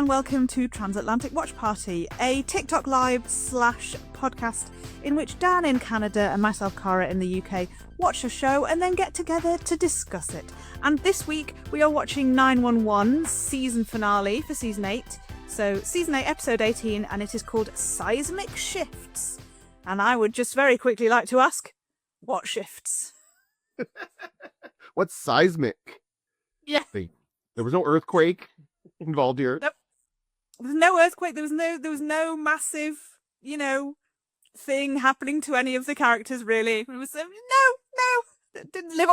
and welcome to Transatlantic Watch Party, a TikTok live / podcast in which Dan in Canada and myself, Cara, in the UK watch a show and then get together to discuss it. And this week we are watching 911 season finale for season 8. So season 8 episode 18, and it is called Seismic Shifts. And I would just very quickly like to ask, what shifts? What's seismic? Yeah. There was no earthquake involved here. Nope. There was no earthquake. There was no massive, thing happening to any of the characters. Really, it was no. Didn't live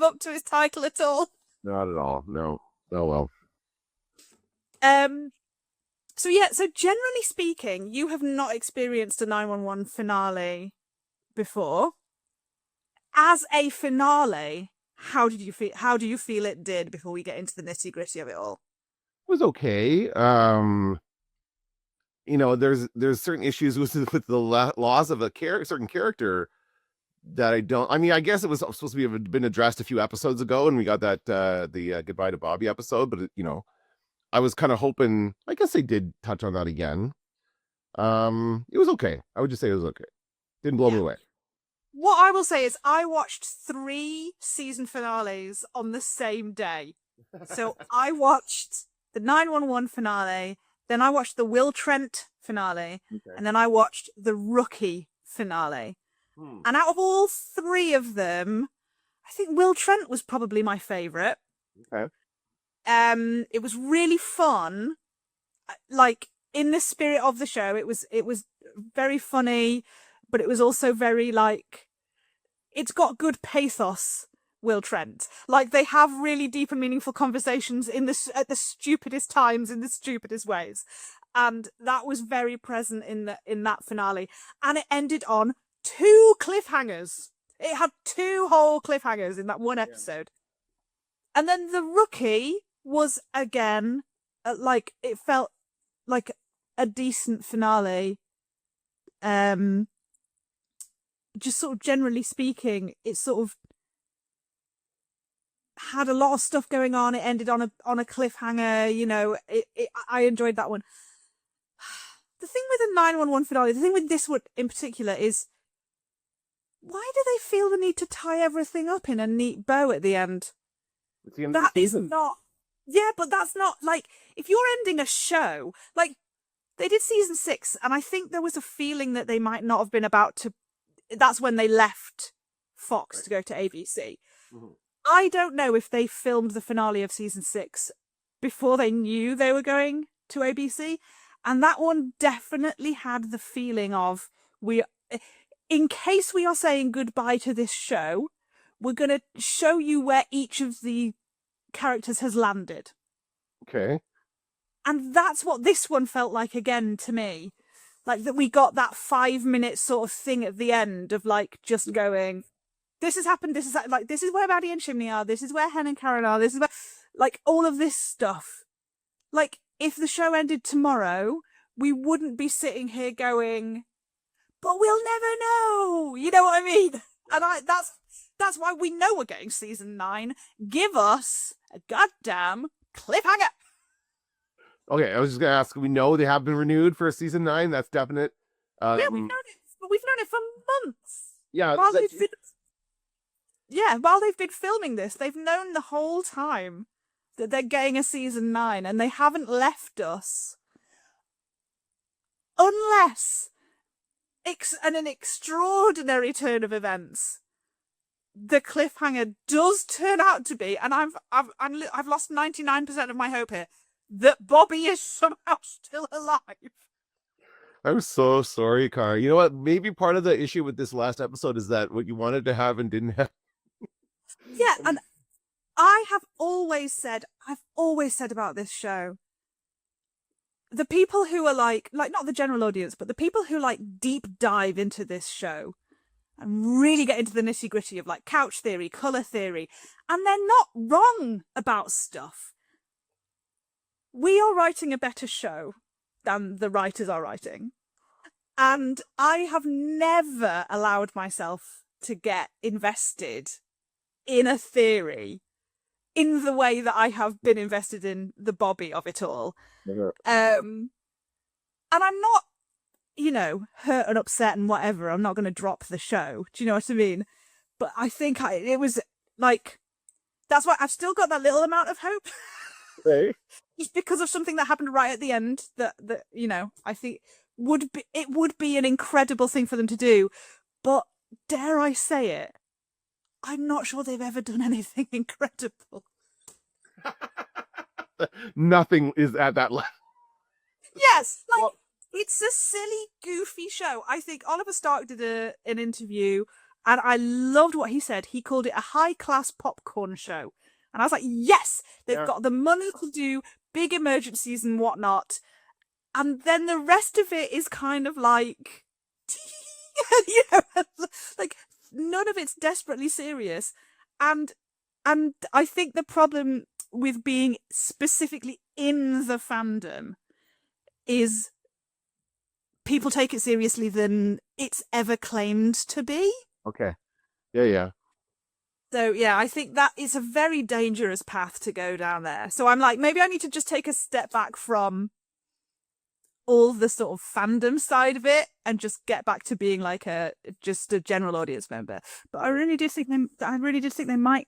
up to his title at all. Not at all. No. Oh well. So generally speaking, you have not experienced a 911 finale before. As a finale, how do you feel it did before we get into the nitty-gritty of it all? It was okay. There's certain issues with the laws of a certain character that I don't. I mean, I guess it was supposed to have been addressed a few episodes ago, and we got that the Goodbye to Bobby episode. But I was kind of hoping. I guess they did touch on that again. It was okay. I would just say it was okay. Didn't blow me away. What I will say is I watched 3 season finales on the same day. So I watched the 911 finale, then I watched the Will Trent finale, and then I watched the Rookie finale. And out of all 3 of them, I think Will Trent was probably my favourite. Okay. It was really fun. Like, in the spirit of the show, it was very funny, but it was also very, it's got good pathos, Will Trent. Like, they have really deep and meaningful conversations at the stupidest times, in the stupidest ways. And that was very present in that finale. And it ended on 2 cliffhangers. It had 2 whole cliffhangers in that one episode. Yeah. And then the Rookie was, again, it felt like a decent finale. Just sort of generally speaking, it sort of had a lot of stuff going on. It ended on a cliffhanger. I enjoyed that one. The thing with the 911 finale, the thing with this one in particular is, why do they feel the need to tie everything up in a neat bow at the end? It's the end of the season. Yeah, but that's not, if you're ending a show, they did season 6, and I think there was a feeling that they might not have been about to. That's when they left Fox to go to ABC. Mm-hmm. I don't know if they filmed the finale of season 6 before they knew they were going to ABC. And that one definitely had the feeling of, in case we are saying goodbye to this show, we're going to show you where each of the characters has landed. Okay. And that's what this one felt like again to me. That we got that 5-minute sort of thing at the end of just going, this has happened, this is this is where Maddie and Chimney are, this is where Hen and Karen are, this is where, all of this stuff. If the show ended tomorrow, we wouldn't be sitting here going, but we'll never know. You know what I mean? And that's why we know we're getting season 9. Give us a goddamn cliffhanger. Okay, I was just going to ask, we know they have been renewed for season 9. That's definite. Yeah, we've known it. But we've known it for months. Yeah. While they've been filming this, they've known the whole time that they're getting a season 9, and they haven't left us. Unless, in an extraordinary turn of events, the cliffhanger does turn out to be, and I've lost 99% of my hope here, that Bobby is somehow still alive. I'm so sorry, Cara. You know what? Maybe part of the issue with this last episode is that what you wanted to have and didn't have. Yeah, and I've always said about this show, the people who are not the general audience, but the people who deep dive into this show and really get into the nitty gritty of couch theory, colour theory, and they're not wrong about stuff. We are writing a better show than the writers are writing. And I have never allowed myself to get invested in a theory in the way that I have been invested in the Bobby of it all. And I'm not, hurt and upset and whatever. I'm not going to drop the show. Do you know what I mean? But I think it was like, that's why I've still got that little amount of hope. Hey. Just because of something that happened right at the end that I think would be an incredible thing for them to do. But dare I say it, I'm not sure they've ever done anything incredible. Nothing is at that level. Yes, it's a silly, goofy show. I think Oliver Stark did an interview, and I loved what he said. He called it a high-class popcorn show. And I was like, yes, they've got the money to do big emergencies and whatnot. And then the rest of it is kind of like, like none of it's desperately serious. And I think the problem with being specifically in the fandom is people take it seriously than it's ever claimed to be. Okay. Yeah. So, yeah, I think that is a very dangerous path to go down there. So I'm like, maybe I need to just take a step back from all the sort of fandom side of it and just get back to being like just a general audience member. But I really did think they might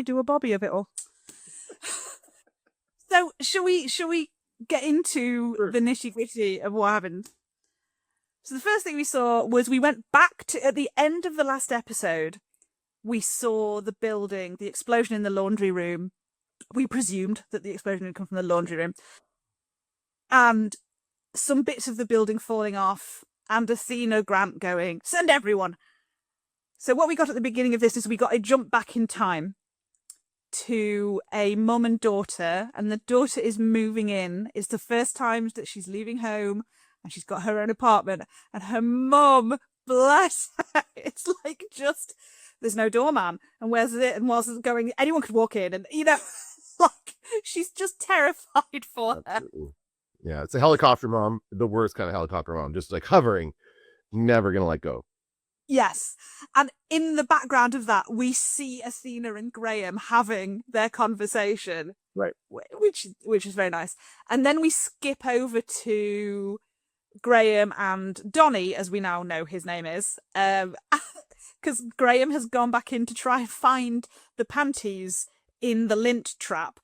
do a Bobby of it all. So shall we get into the nitty-gritty of what happened? So the first thing we saw was we went back to, at the end of the last episode, we saw the building, the explosion in the laundry room. We presumed that the explosion had come from the laundry room. And some bits of the building falling off, and Athena Grant going, send everyone. So what we got at the beginning of this is we got a jump back in time to a mum and daughter, and the daughter is moving in. It's the first time that she's leaving home, and she's got her own apartment, and her mum, bless her, it's like just, there's no doorman, and where's it, and whilst it's going, anyone could walk in, and like, she's just terrified for her. Yeah, it's a helicopter mom, the worst kind of helicopter mom, just like hovering, never gonna let go. Yes, and in the background of that, we see Athena and Graham having their conversation, right? Which is very nice. And then we skip over to Graham and Donnie, as we now know his name is, because Graham has gone back in to try and find the panties in the lint trap,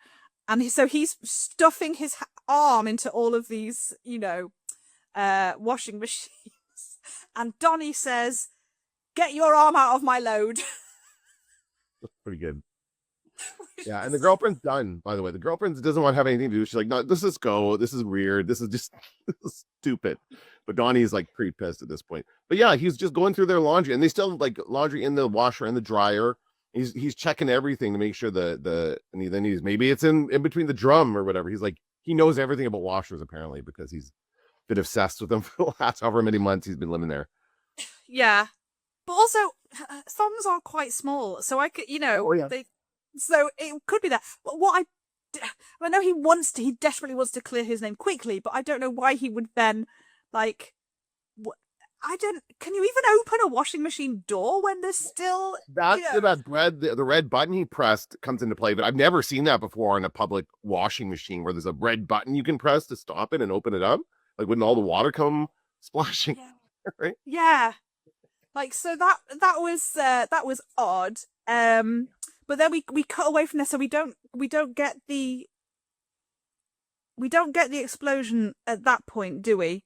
and so he's stuffing his arm into all of these, washing machines, and Donnie says, get your arm out of my load. That's pretty good. Yeah, and the girlfriend's done, by the way. The girlfriend doesn't want to have anything to do. She's like, no, let's just go. This is weird. This is just this is stupid. But Donnie's like pretty pissed at this point. But yeah, he's just going through their laundry, and they still have like laundry in the washer and the dryer. He's checking everything to make sure and then maybe it's in between the drum or whatever. He's like, he knows everything about washers apparently, because he's been obsessed with them for the last however many months he's been living there. Yeah. But also, thumbs are quite small, so I could, so it could be that. But what I know he desperately wants to clear his name quickly, but I don't know why he would then, like, can you even open a washing machine door when there's still... That the red button he pressed comes into play, but I've never seen that before on a public washing machine where there's a red button you can press to stop it and open it up. Like, wouldn't all the water come splashing? Yeah. Right? Yeah. Like, so that was odd. But then we cut away from there, so we don't get the explosion at that point, do we?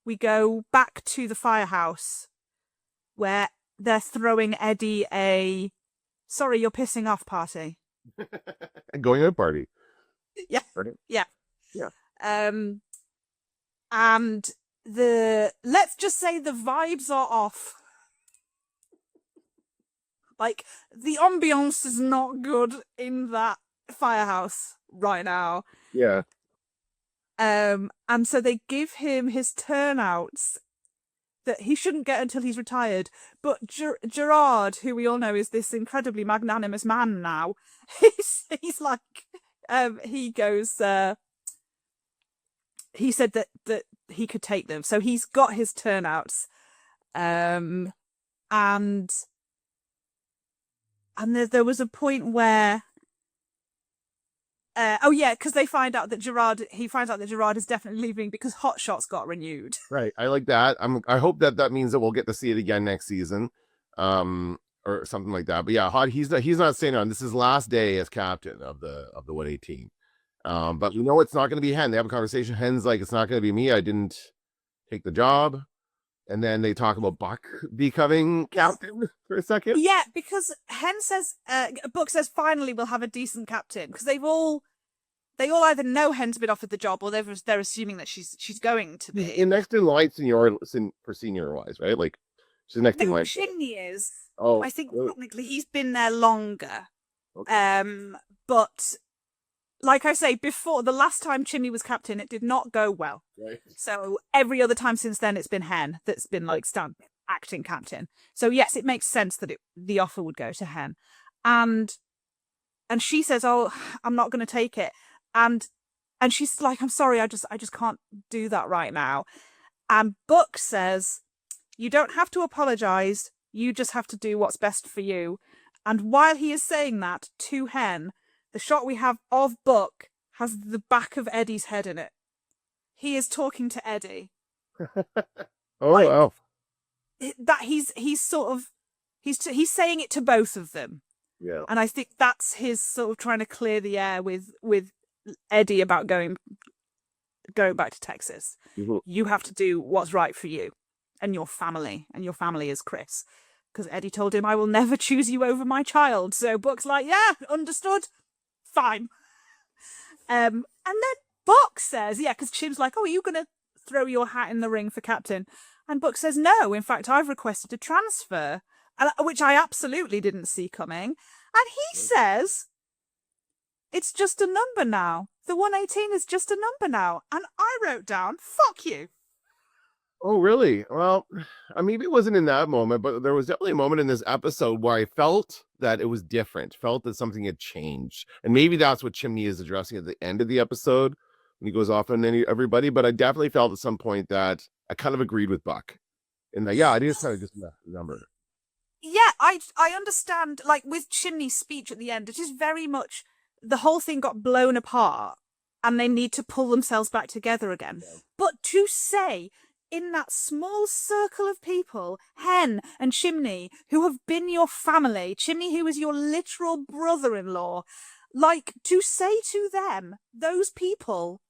We go back to the firehouse where they're throwing Eddie a sorry you're pissing off party. And going out party. Yeah. Right? Yeah. Yeah. And let's just say the vibes are off. Like, the ambiance is not good in that firehouse right now. Yeah. And so they give him his turnouts that he shouldn't get until he's retired. But Gerard, who we all know is this incredibly magnanimous man now, he's like, he goes, he said that he could take them. So he's got his turnouts. And there was a point where Oh yeah, because they find out that he finds out that Gerard is definitely leaving because Hot Shots got renewed. Right. I like that. I hope that means that we'll get to see it again next season. Or something like that. But yeah, Hot, he's not staying on. This is his last day as captain of the 118. But we know it's not going to be Hen. They have a conversation. Hen's like, it's not going to be me. I didn't take the job. And then they talk about Buck becoming captain for a second. Yeah, because Hen says, Book says, finally we'll have a decent captain, because they all either know Hen's been offered the job or they're assuming that she's going to be. In next in line for senior wise, right? Like she's next in No, line. Chimney is. Oh, I think technically he's been there longer. okay. But like I say, before the last time Chimney was captain, it did not go well. Right. So every other time since then, it's been Hen that's been like acting captain. So yes, it makes sense that the offer would go to Hen, and she says, "Oh, I'm not going to take it," and she's like, "I'm sorry, I just can't do that right now." And Buck says, "You don't have to apologize. You just have to do what's best for you." And while he is saying that to Hen, the shot we have of Buck has the back of Eddie's head in it. He is talking to Eddie. Oh, like, wow. That he's sort of he's saying it to both of them. Yeah. And I think that's his sort of trying to clear the air with Eddie about going back to Texas. Mm-hmm. You have to do what's right for you and your family is Chris. Because Eddie told him, "I will never choose you over my child." So Buck's like, "Yeah, understood. Fine." And then Buck says, yeah, because Chim's like, "Oh, are you going to throw your hat in the ring for captain?" And Buck says, "No, in fact, I've requested a transfer," which I absolutely didn't see coming. And he says, "It's just a number now. The 118 is just a number now." And I wrote down, "Fuck you." Oh, really? Well, maybe it wasn't in that moment, but there was definitely a moment in this episode where I felt that it was different, felt that something had changed. And maybe that's what Chimney is addressing at the end of the episode when he goes off on everybody. But I definitely felt at some point that I kind of agreed with Buck. And yeah, I just kind of just number. Yeah, I understand. Like with Chimney's speech at the end, it is very much the whole thing got blown apart and they need to pull themselves back together again. Yeah. But to say, in that small circle of people, Hen and Chimney, who have been your family, Chimney, who is your literal brother-in-law, like to say to them, those people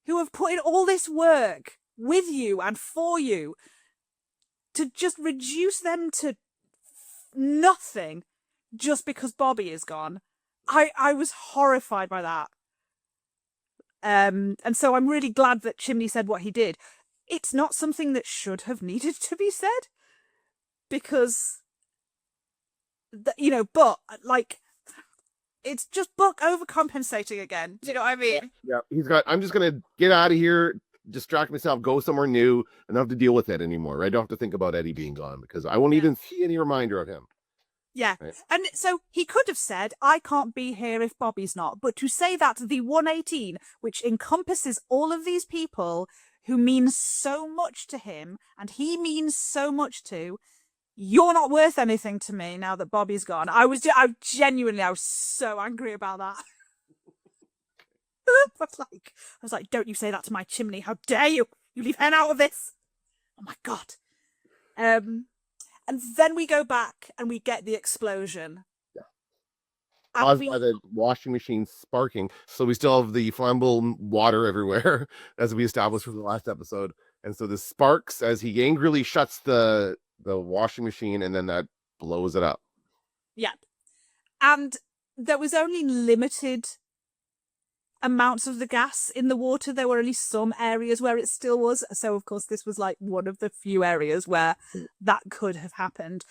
who have put in all this work with you and for you, to just reduce them to nothing just because Bobby is gone. I was horrified by that. And so I'm really glad that Chimney said what he did. It's not something that should have needed to be said, because, but like, it's just Buck overcompensating again. Do you know what I mean? Yeah, I'm just going to get out of here, distract myself, go somewhere new, and not have to deal with it anymore. Right? I don't have to think about Eddie being gone because I won't even see any reminder of him. Yeah. Right. And so he could have said, "I can't be here if Bobby's not." But to say that the 118, which encompasses all of these people who mean so much to him and he means so much to, "You're not worth anything to me now that Bobby's gone." I was so angry about that. I was like, "Don't you say that to my Chimney. How dare you? You leave Hen out of this." Oh my God. And then we go back and we get the explosion. Yeah. Caused by the washing machine sparking. So we still have the flammable water everywhere, as we established from the last episode. And so this sparks as he angrily shuts the washing machine, and then that blows it up. Yeah. And there was only limited amounts of the gas in the water. There were only some areas where it still was. So, of course, this was like one of the few areas where that could have happened.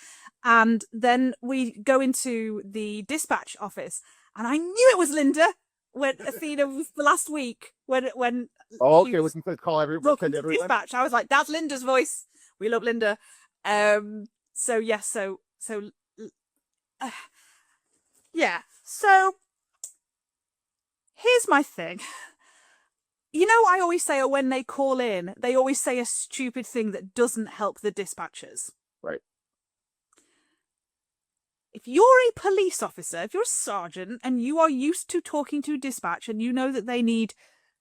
And then we go into the dispatch office, and I knew it was Linda when Athena was last week. When oh, okay, looking for call everyone. Dispatch. I was like, "That's Linda's voice. We love Linda." So yes, yeah. So here's my thing. I always say, when they call in, they always say a stupid thing that doesn't help the dispatchers. Right. if you're a police officer, if you're a sergeant and you are used to talking to dispatch and you know that they need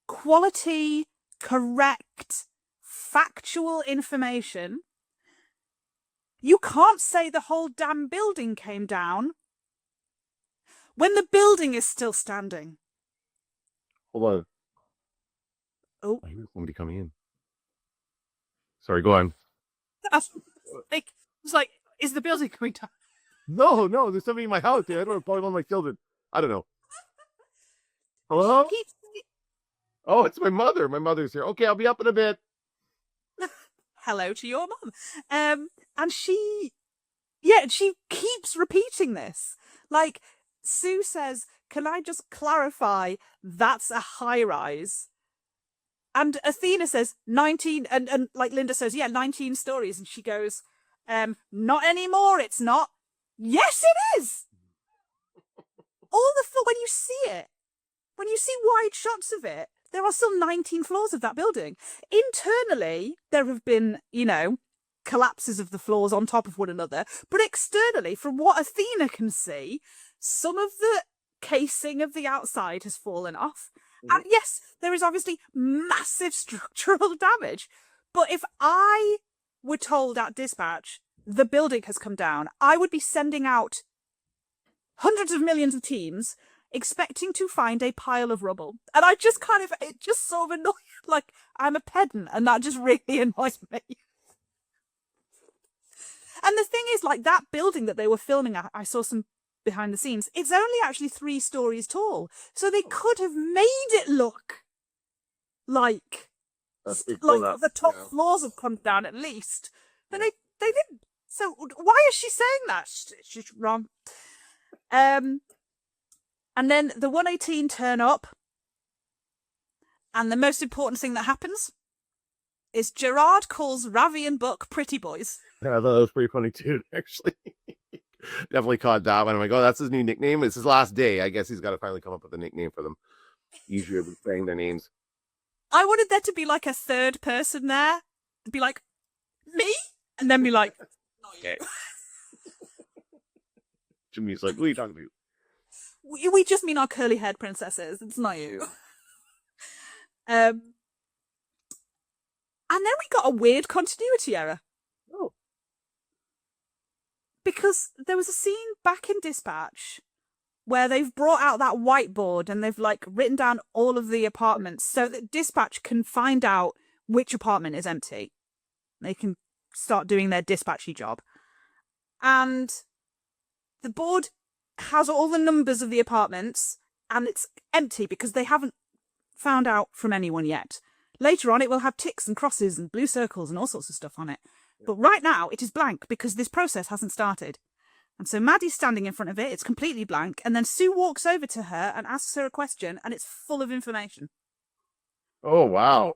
quality, correct, factual information, you can't say the whole damn building came down when the building is still standing. Hold on. Oh. I hear somebody coming in. Sorry, go on. It was like, is the building coming down? No, there's somebody in my house. I don't know, probably one of my children. I don't know. Hello? Oh, it's my mother. My mother's here. Okay, I'll be up in a bit. Hello to your mum. And she keeps repeating this. Like, Sue says, can I just clarify, that's a high rise? And Athena says 19, and like Linda says, yeah, 19 stories. And she goes, not anymore, it's not. Yes, it is. When you see it, when you see wide shots of it, there are still 19 floors of that building. Internally, there have been, collapses of the floors on top of one another. But externally, from what Athena can see, some of the casing of the outside has fallen off. Mm-hmm. And yes, there is obviously massive structural damage. But if I were told at dispatch, the building has come down, I would be sending out hundreds of millions of teams expecting to find a pile of rubble. And it just sort of annoys, like, I'm a pedant, and that just really annoys me. And the thing is, like, that building that they were filming at, I saw some behind the scenes, it's only actually 3 stories tall. So they could have made it look like the top floors have come down at least. But they didn't. So why is she saying that? She's wrong. And then the 118 turn up. And the most important thing that happens is Gerard calls Ravi and Buck pretty boys. Yeah, I thought that was pretty funny too, actually. Definitely caught that one. I'm like, oh, that's his new nickname. It's his last day. I guess he's got to finally come up with a nickname for them. Easier than saying their names. I wanted there to be like a third person there. To be like, me? And then be like, not you. Jimmy's like, what are you talking about? We just mean our curly-haired princesses. It's not you. And then we got a weird continuity error. Oh. Because there was a scene back in Dispatch where they've brought out that whiteboard and they've like written down all of the apartments so that Dispatch can find out which apartment is empty. They can start doing their dispatchy job. And the board has all the numbers of the apartments and it's empty because they haven't found out from anyone yet. Later on, it will have ticks and crosses and blue circles and all sorts of stuff on it. But right now, it is blank because this process hasn't started. And so Maddie's standing in front of it, it's completely blank, and then Sue walks over to her and asks her a question, and it's full of information. Oh, wow.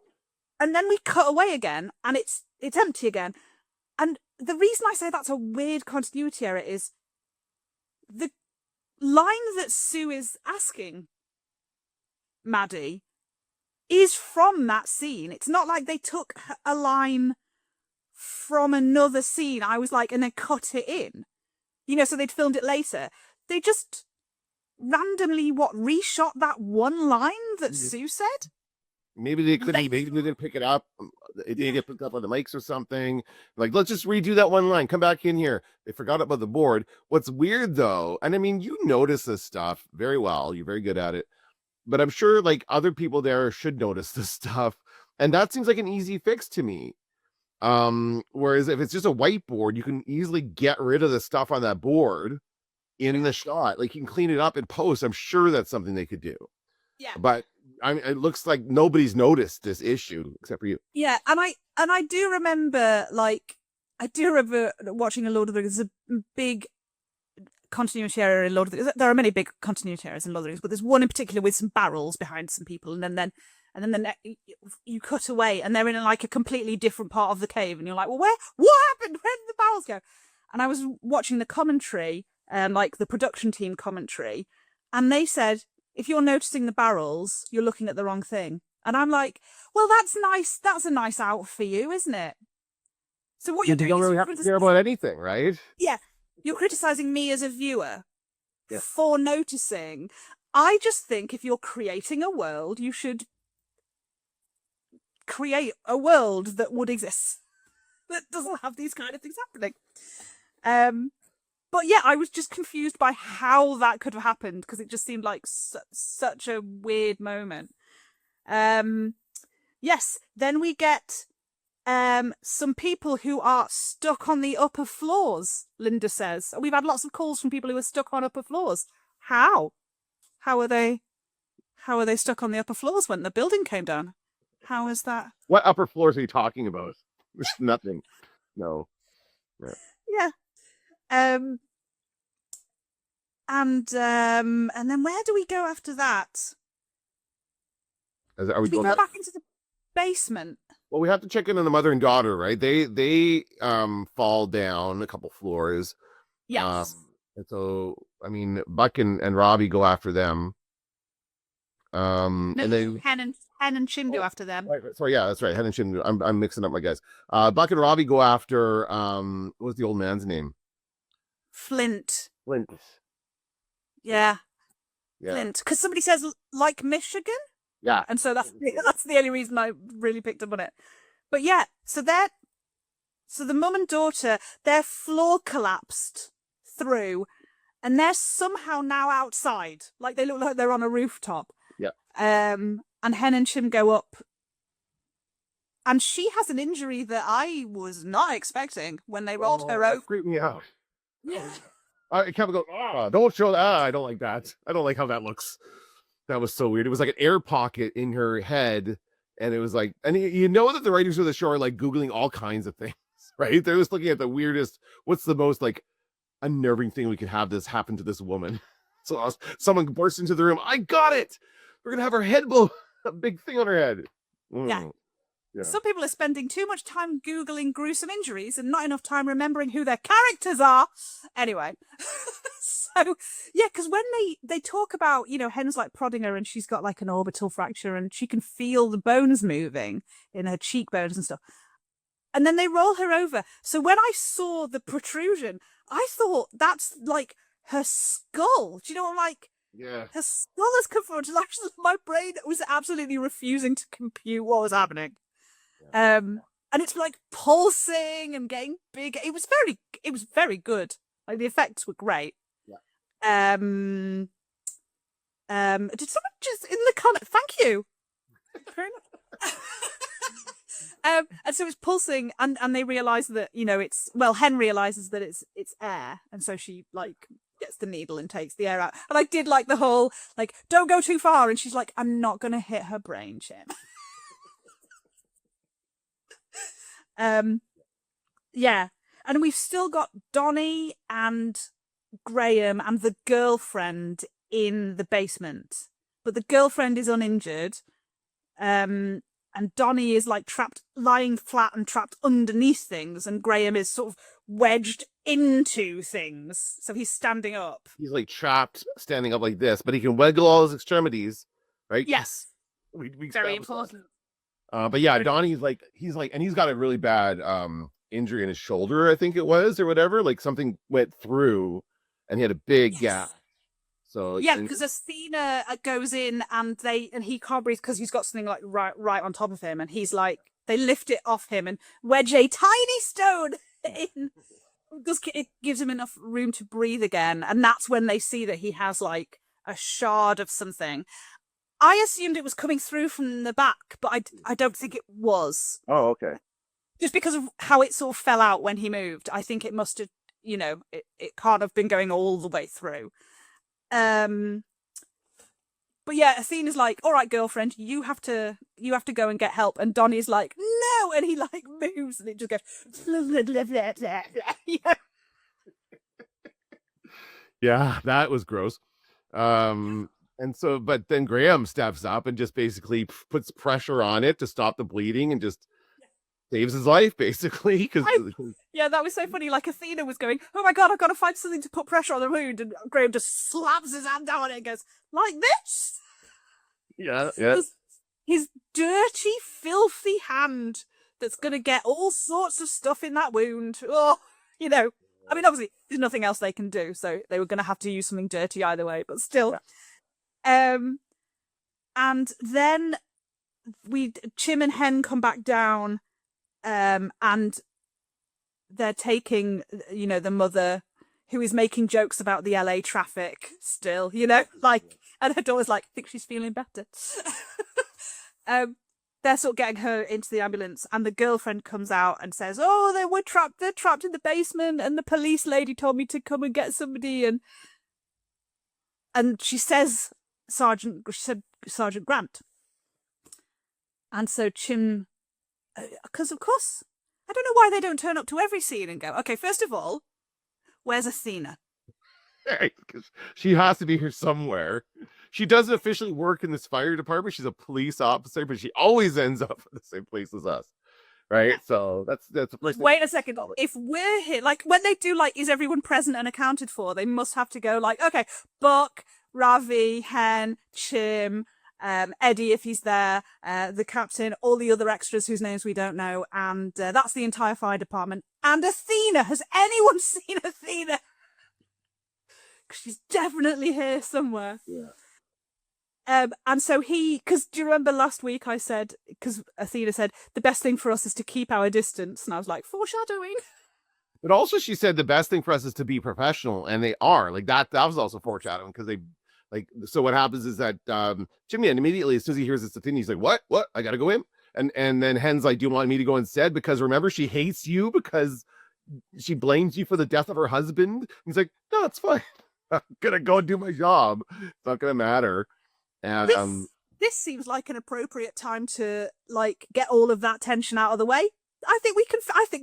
And then we cut away again, and it's empty again. And the reason I say that's a weird continuity error is the line that Sue is asking Maddie is from that scene. It's not like they took a line from another scene. I was like, and then cut it in. So they'd filmed it later. They just randomly, reshot that one line that Sue said? Maybe they couldn't, maybe they didn't pick it up. It didn't get picked up on the mics or something. Like, let's just redo that one line. Come back in here. They forgot about the board. What's weird, though, and I mean, you notice this stuff very well. You're very good at it. But I'm sure, like, other people there should notice this stuff. And that seems like an easy fix to me. Whereas if it's just a whiteboard, you can easily get rid of the stuff on that board in the shot. Like, you can clean it up in post. I'm sure that's something they could do. Yeah. But it looks like nobody's noticed this issue except for you. Yeah, and I do remember, watching a Lord of the Rings. There's a big continuity error in Lord of the Rings. There are many big continuity errors in Lord of the Rings, but there's one in particular with some barrels behind some people, and then you cut away and they're in like a completely different part of the cave, and you're like, well, what happened? Where did the barrels go? And I was watching the commentary, like the production team commentary, and they said, if you're noticing the barrels, you're looking at the wrong thing. And I'm like, well, that's nice. That's a nice out for you, isn't it? So what you don't really have to care about anything, right? Yeah. You're criticizing me as a viewer Yeah. for noticing. I just think if you're creating a world, you should create a world that would exist that doesn't have these kind of things happening. But yeah, I was just confused by how that could have happened because it just seemed like such a weird moment. Yes, then we get some people who are stuck on the upper floors, Linda says. We've had lots of calls from people who are stuck on upper floors. How? How are they stuck on the upper floors when the building came down? How is that? What upper floors are you talking about? There's nothing. No. Yeah. Yeah. And then where do we go after that? Are we Do we going go back into the basement? Well, we have to check in on the mother and daughter, right? They fall down a couple floors. Yes. And so I mean Buck and Robbie go after them. No, And they Hen and Chim go after them. right, sorry, yeah, that's right. Hen and Shin. I'm mixing up my guys. Buck and Robbie go after what was the old man's name? Flint. Flint. Yeah. Yeah. Flint. Because somebody says like Michigan. Yeah. And so that's the only reason I really picked up on it. But yeah, so the mum and daughter, their floor collapsed through, and they're somehow now outside. Like they look like they're on a rooftop. Yeah. And Hen and Chim go up. And she has an injury that I was not expecting when they rolled her over. Freaked me out. Yeah. I kept going, don't show that. I don't like that. I don't like how that looks. That was so weird. It was like an air pocket in her head. And it was like, and you know that the writers of the show are like Googling all kinds of things, right? They're just looking at the weirdest, what's the most like unnerving thing we could have this happen to this woman. So someone bursts into the room. I got it. We're going to have her head blow a big thing on her head. Yeah. Yeah. Some people are spending too much time Googling gruesome injuries and not enough time remembering who their characters are. Anyway. So, yeah, because when they talk about, you know, Hen's like prodding her and she's got like an orbital fracture and she can feel the bones moving in her cheekbones and stuff. And then they roll her over. So when I saw the protrusion, I thought that's like her skull. Do you know what I'm like? Yeah. Her skull has come forward. Actually, my brain was absolutely refusing to compute what was happening. Yeah. And it's like pulsing and getting bigger. It was very good. Like the effects were great. Yeah. Did someone just in the comment? Thank you. Very much. And so it's pulsing, and they realize that, you know, Hen realizes that it's air, and so she like gets the needle and takes the air out. And I did like the whole like, don't go too far, and she's like, I'm not gonna hit her brain, Chim. Yeah, and we've still got Donnie and Graham and the girlfriend in the basement, but the girlfriend is uninjured. And Donnie is like lying flat and trapped underneath things, and Graham is sort of wedged into things, so he's standing up. He's like trapped, standing up like this, but he can wiggle all his extremities, right? Yes, we very important. But yeah, Donnie's like and he's got a really bad injury in his shoulder, I think it was, or whatever. Like something went through, and he had a big gap. So yeah, because Athena goes in and he can't breathe because he's got something like right on top of him, and he's like, they lift it off him and wedge a tiny stone in because it gives him enough room to breathe again, and that's when they see that he has like a shard of something. I assumed it was coming through from the back, but I don't think it was. Oh, okay. Just because of how it sort of fell out when he moved, I think it must have, you know, it can't have been going all the way through. But yeah, Athena's like, all right, girlfriend, you have to go and get help. And Donnie's like, no, and he like moves and it just goes. Yeah, that was gross. And so, but then Graham steps up and just basically puts pressure on it to stop the bleeding and just saves his life, basically. Because yeah, that was so funny. Like Athena was going, oh my god, I've got to find something to put pressure on the wound, and Graham just slaps his hand down on it and goes, like this. Yeah. His dirty, filthy hand that's gonna get all sorts of stuff in that wound. Oh, you know, I mean, obviously, there's nothing else they can do, so they were going to have to use something dirty either way, but still. And then Chim and Hen come back down, and they're taking, the mother, who is making jokes about the LA traffic still, and her daughter's like, I think she's feeling better. They're sort of getting her into the ambulance, and the girlfriend comes out and says, "Oh, they're trapped in the basement, and the police lady told me to come and get somebody." And she said Sergeant Grant. And so Chim, because of course, I don't know why they don't turn up to every scene and go, okay, first of all, where's Athena? Because she has to be here somewhere. She doesn't officially work in this fire department. She's a police officer, but she always ends up at the same place as us. Right? So that's the first thing. Wait a second. If we're here, like when they do is everyone present and accounted for, they must have to go okay, Buck, Ravi, Hen, Chim, Eddie if he's there, the captain, all the other extras whose names we don't know, and that's the entire fire department. And Athena. Has anyone seen Athena? She's definitely here somewhere. Yeah. And so because do you remember last week I said, because Athena said, the best thing for us is to keep our distance. And I was like, foreshadowing. But also she said the best thing for us is to be professional. And they are. That was also foreshadowing, because they, so what happens is that Jimmy, and immediately as soon as he hears it's Athena, he's like, what? I got to go in. And then Hen's like, do you want me to go instead? Because remember, she hates you because she blames you for the death of her husband. He's like, no, it's fine. I'm gonna go and do my job. It's not gonna matter. And this seems like an appropriate time to get all of that tension out of the way. I think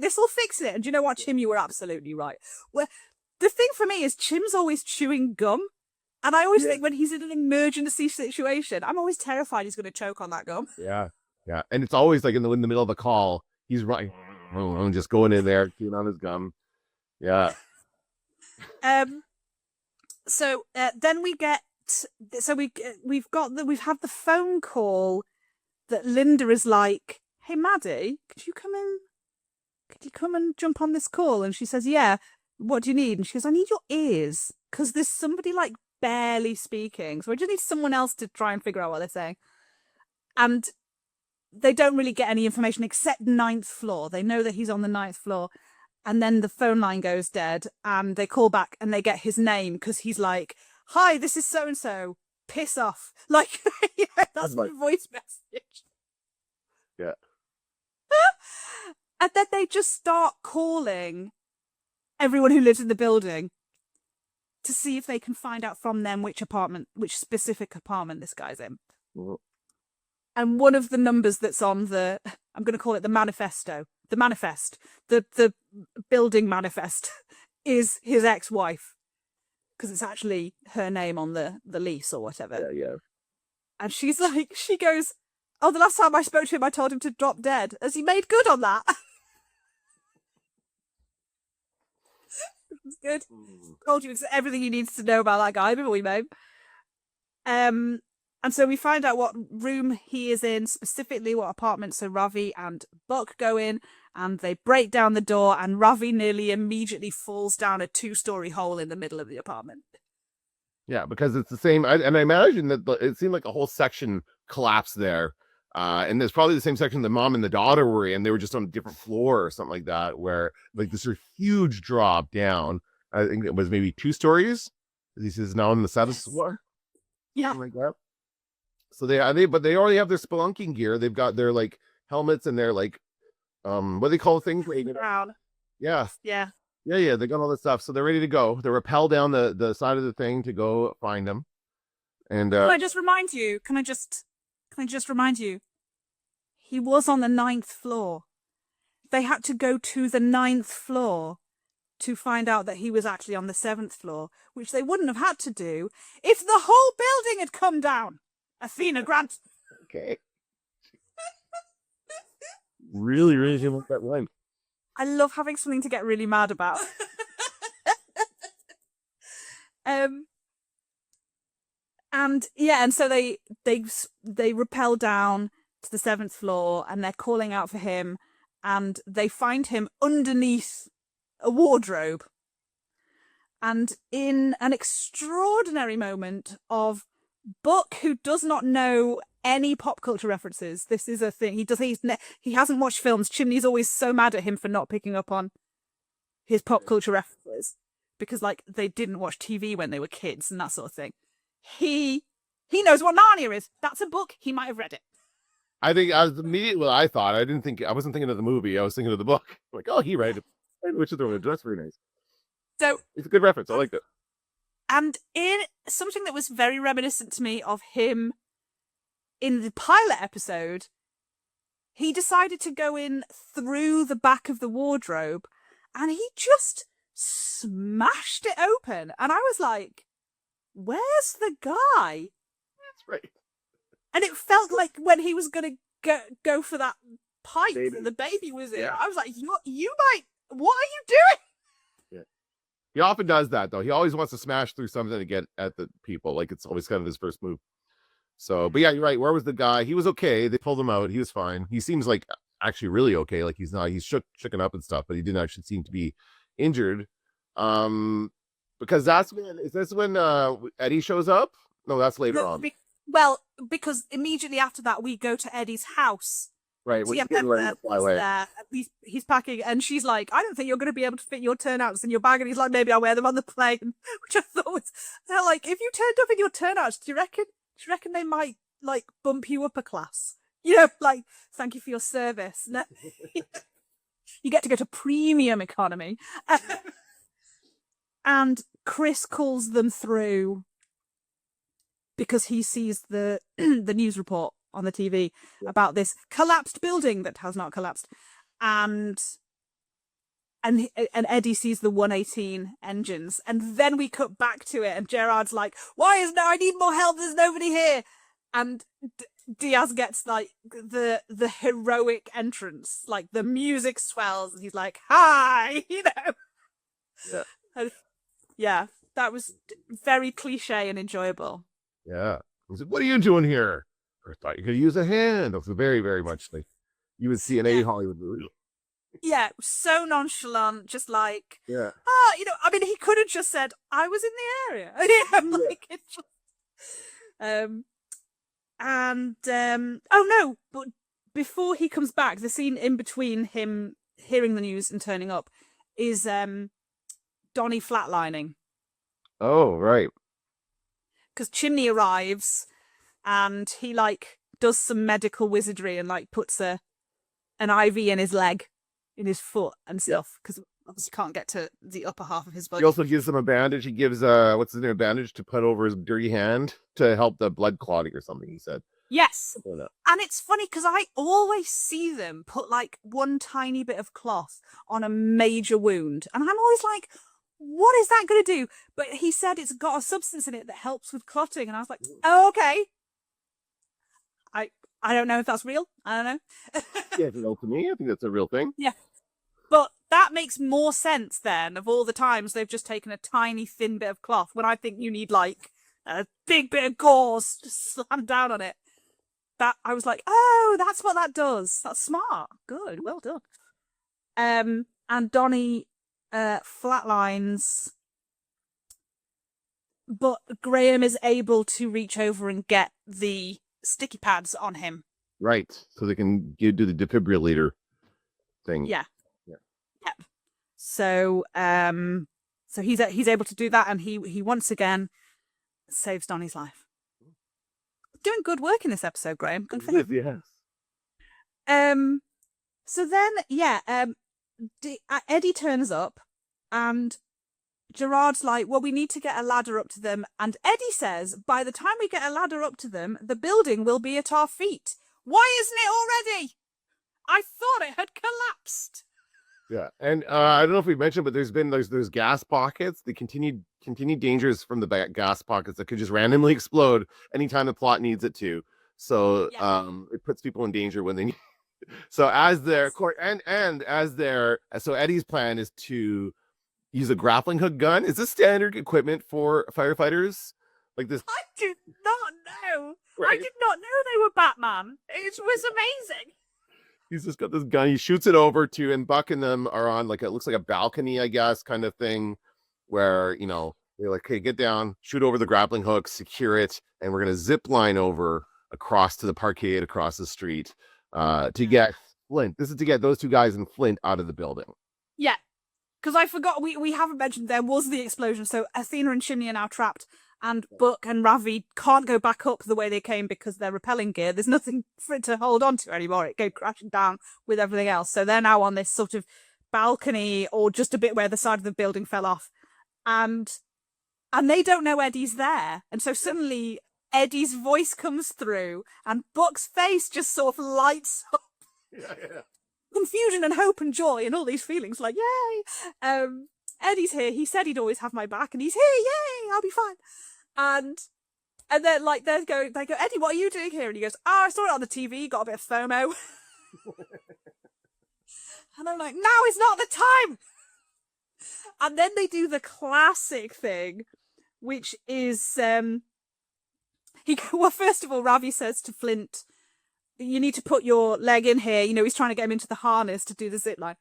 this will fix it. And do you know what, Chim? You were absolutely right. Well, the thing for me is Chim's always chewing gum, and I always think when he's in an emergency situation, I'm always terrified he's going to choke on that gum. Yeah, and it's always in the middle of a call, he's right. I'm just going in there, chewing on his gum. Yeah. So then we get. So we've had the phone call that Linda is like, "Hey Maddie, could you come and jump on this call?" And she says, "Yeah. What do you need?" And she goes, "I need your ears, because there's somebody barely speaking, so I just need someone else to try and figure out what they're saying." And they don't really get any information except 9th floor. They know that he's on the 9th floor. And then the phone line goes dead, and they call back and they get his name, because he's like, "Hi, this is so-and-so. Piss off." That's my voice message. Yeah. And then they just start calling everyone who lives in the building to see if they can find out from them which specific apartment this guy's in. Mm-hmm. And one of the numbers that's on I'm going to call it the manifest, the building manifest, is his ex-wife, because it's actually her name on the lease or whatever. Yeah. And she goes, "Oh, the last time I spoke to him, I told him to drop dead. Has he made good on that?" It's good. Told you everything you need to know about that guy before we made. And so we find out what room he is in, specifically what apartment. So Ravi and Buck go in, and they break down the door, and Ravi nearly immediately falls down a 2-story hole in the middle of the apartment. Yeah, because it's the same. And I imagine that it seemed like a whole section collapsed there. And there's probably the same section the mom and the daughter were in. They were just on a different floor or something like that, where this sort of huge drop down. I think it was maybe 2 stories. This is now on the 7th floor. Yeah. Something like that. So they already have their spelunking gear. They've got their helmets and their what do they call things? Brown. Yeah. Yeah. Yeah. They got all this stuff. So they're ready to go. They rappel down the side of the thing to go find them. And Can I just remind you? He was on the 9th floor. They had to go to the 9th floor to find out that he was actually on the 7th floor, which they wouldn't have had to do if the whole building had come down. Athena Grant. Okay. Really didn't like that line. I love having something to get really mad about. And so they rappel down to the 7th floor, and they're calling out for him, and they find him underneath a wardrobe, And in an extraordinary moment of Buck, who does not know any pop culture references, this is a thing. He hasn't watched films. Chimney's always so mad at him for not picking up on his pop culture references because, like, they didn't watch TV when they were kids and that sort of thing. He knows what Narnia is. That's a book. He might have read it. I think I was immediately what I thought. I wasn't thinking of the movie. I was thinking of the book. Like, oh, he read it. Which is the that's very nice. So it's a good reference. I like that. And in something that was very reminiscent to me of him in the pilot episode, he decided to go in through the back of the wardrobe and he just smashed it open. And I was like, where's the guy? That's right. And it felt like when he was going to go for that pipe that the baby was in, I was like, you might, what are you doing? He often does that, though. He always wants to smash through something to get at the people. Like, it's always kind of his first move. So, but yeah, you're right. Where was the guy? He was okay. They pulled him out. He was fine. He seems like actually really okay. Like, he's shooken up and stuff, but he didn't actually seem to be injured. Because is this when Eddie shows up? No, that's later on. Because immediately after that, we go to Eddie's house. Right, so he's packing, and she's like, "I don't think you're going to be able to fit your turnouts in your bag." And he's like, "Maybe I'll wear them on the plane," which I thought was, they're like, if you turned up in your turnouts, do you reckon they might like bump you up a class? You know, like, thank you for your service. No. You get to go to premium economy. And Chris calls them through because he sees the news report on the TV about this collapsed building that has not collapsed, and Eddie sees the 118 engines, and then we cut back to it, and Gerard's like, I need more help, there's nobody here, and Diaz gets like the heroic entrance, like the music swells, and he's like, "Hi," you know. Yeah, that was very cliche and enjoyable. Yeah, he said, "What are you doing here?" I thought you could use a hand. It was very, very much like you would see in a Hollywood movie. Yeah, so nonchalant, just like, you know, I mean, he could have just said, "I was in the area." Like, it just, oh no, but before he comes back, the scene in between him hearing the news and turning up is Donnie flatlining. Oh, right. Because Chimney arrives and he like does some medical wizardry and like puts an IV in his leg, in his foot and stuff, because obviously can't get to the upper half of his body. He also gives him a bandage. He gives a bandage to put over his dirty hand to help the blood clotting or something, he said. Yes. And it's funny because I always see them put like one tiny bit of cloth on a major wound, and I'm always like, what is that going to do? But he said it's got a substance in it that helps with clotting, and I was like, oh, okay. I don't know if that's real. I don't know. Yeah, to me, I think that's a real thing. Yeah. But that makes more sense then, of all the times they've just taken a tiny thin bit of cloth, when I think you need like a big bit of gauze to slam down on it. That I was like, oh, that's what that does. That's smart. Good. Well done. And Donnie flatlines, but Graham is able to reach over and get the sticky pads on him. Right. So they can do the defibrillator thing. Yeah. Yep. So he's able to do that, and he once again saves Donnie's life. Doing good work in this episode, Graham. Good for you. Yes. So then, Eddie turns up, and Gerard's like, well, we need to get a ladder up to them. And Eddie says, by the time we get a ladder up to them, the building will be at our feet. Why isn't it already? I thought it had collapsed. Yeah, and I don't know if we mentioned, but there's been those gas pockets, the continued dangers from the gas pockets that could just randomly explode anytime the plot needs it to. So it puts people in danger when they need. So as their court and as their so Eddie's plan is to use a grappling hook gun. Is this standard equipment for firefighters? Like this? I did not know. Right. I did not know they were Batman. It was amazing. He's just got this gun. He shoots it over to, and Buck and them are on like it looks like a balcony, I guess, kind of thing. where they're like, "Hey, get down, shoot over the grappling hook, secure it, and we're gonna zip line over across to the parkade across the street to get Flint. This is to get those two guys and Flint out of the building." Yeah, because I forgot we haven't mentioned there was the explosion. So Athena and Chimney are now trapped, and Book and Ravi can't go back up the way they came because they're repelling gear. There's nothing for it to hold on to anymore. It goes crashing down with everything else. So they're now on this sort of balcony or just a bit where the side of the building fell off, and they don't know Eddie's there. And so suddenly Eddie's voice comes through, and Book's face just sort of lights up. Yeah. Confusion and hope and joy and all these feelings, like yay. Eddie's here. He said he'd always have my back, and he's here. Yay, I'll be fine. And then like they go, Eddie, what are you doing here? And he goes, oh, I saw it on the TV, got a bit of FOMO. And I'm like, now is not the time. And then they do the classic thing, which is well, first of all, Ravi says to Flint, you need to put your leg in here. He's trying to get him into the harness to do the zip line.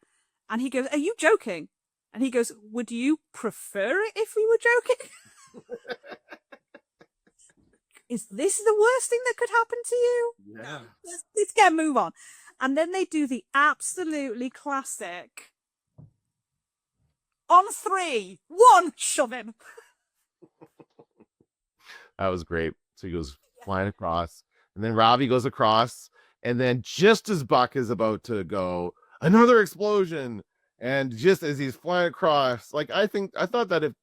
And he goes, are you joking? And he goes, would you prefer it if we were joking? Is this the worst thing that could happen to you? Yeah. Let's get a move on. And then they do the absolutely classic on 3, 1, shove him. That was great. So he goes flying across, and then Ravi goes across, and then just as Buck is about to go, another explosion. And just as he's flying across, like I thought that if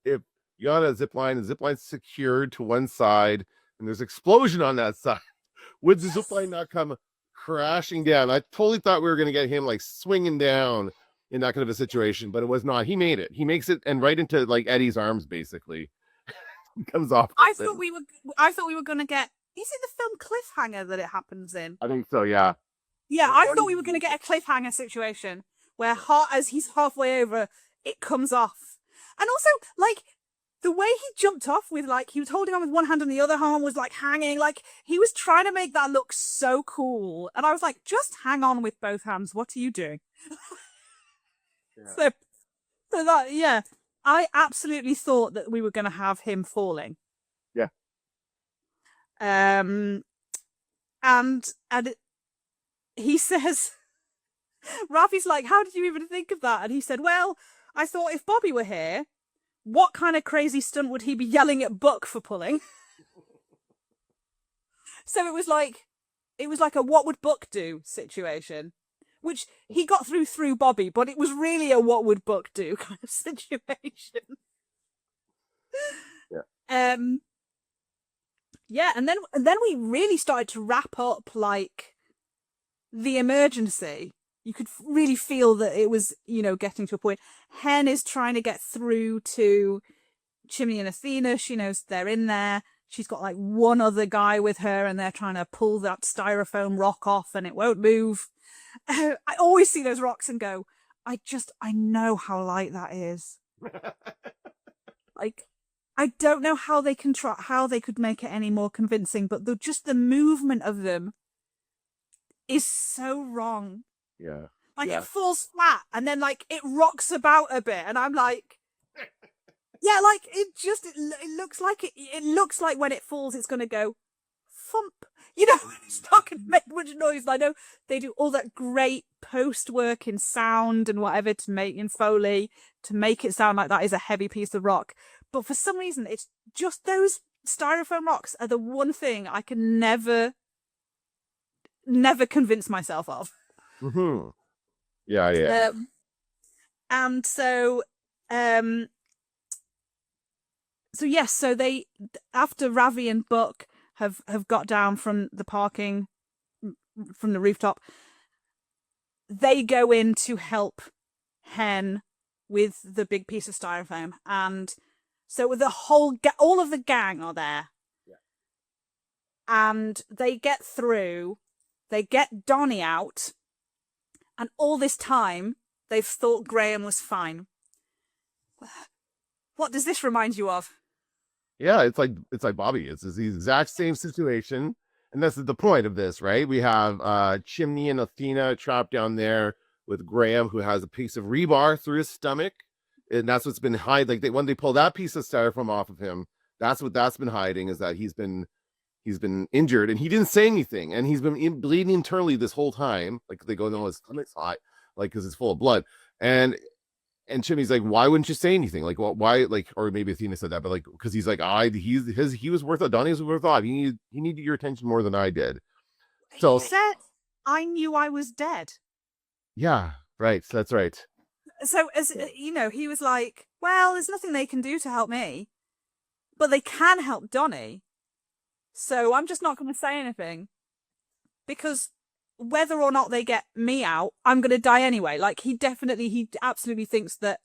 you got a zip line, the zip line's secured to one side, and there's explosion on that side, would the zip line not come crashing down? I totally thought we were going to get him like swinging down in that kind of a situation, but it was not. He made it. He makes it, and right into like Eddie's arms, basically. Comes off. I thought we were going to get. Is it the film Cliffhanger that it happens in? I think so. Yeah. Yeah, I thought we were going to get a cliffhanger situation where, as he's halfway over, it comes off, and also like the way he jumped off with, like, he was holding on with one hand and the other arm was like hanging, like he was trying to make that look so cool, and I was like, just hang on with both hands. What are you doing? Yeah. So that, yeah. I absolutely thought that we were going to have him falling. Yeah. And he says, Rafi's like, how did you even think of that? And he said, well, I thought if Bobby were here, what kind of crazy stunt would he be yelling at Buck for pulling? So it was like a what would Buck do situation. Which he got through Bobby, but it was really a what would Buck do kind of situation. Yeah. Yeah, and then we really started to wrap up like the emergency. You could really feel that it was, getting to a point. Hen is trying to get through to Chimney and Athena. She knows they're in there. She's got like one other guy with her, and they're trying to pull that styrofoam rock off, and it won't move. I always see those rocks and go, I know how light that is. Like, I don't know how they could make it any more convincing, but the movement of them is so wrong. Yeah. Like, it falls flat, and then like it rocks about a bit, and I'm like, yeah, like it looks like when it falls, it's gonna go thump. It's not going to make much noise. I know they do all that great post work in sound and whatever to make in Foley to make it sound like that is a heavy piece of rock. But for some reason, it's just those styrofoam rocks are the one thing I can never convince myself of. Mm-hmm. Yeah. And so, so they, after Ravi and Buck have got down from the parking, from the rooftop, they go in to help Hen with the big piece of styrofoam. And so all of the gang are there. Yeah. And they get through, they get Donnie out, and all this time they've thought Graham was fine. What does this remind you of? Yeah, it's like Bobby. It's the exact same situation, and that's the point of this, right? We have Chimney and Athena trapped down there with Graham, who has a piece of rebar through his stomach, and that's what's been hiding. Like when they pull that piece of styrofoam off of him, that's been hiding, is that he's been injured and he didn't say anything, and he's been bleeding internally this whole time. Like they go, no, his stomach's hot, like because it's full of blood. And Chimmy's like, why wouldn't you say anything? Like, well, why? Like, or maybe Athena said that, but like, because he's like, he was worth it. Donnie was worth it. He needed your attention more than I did. He So said, I knew I was dead. yeah, right. So that's right. So, as you know, he was like, well, there's nothing they can do to help me, but they can help Donnie. So I'm just not going to say anything, because whether or not they get me out, I'm going to die anyway. Like, he absolutely thinks that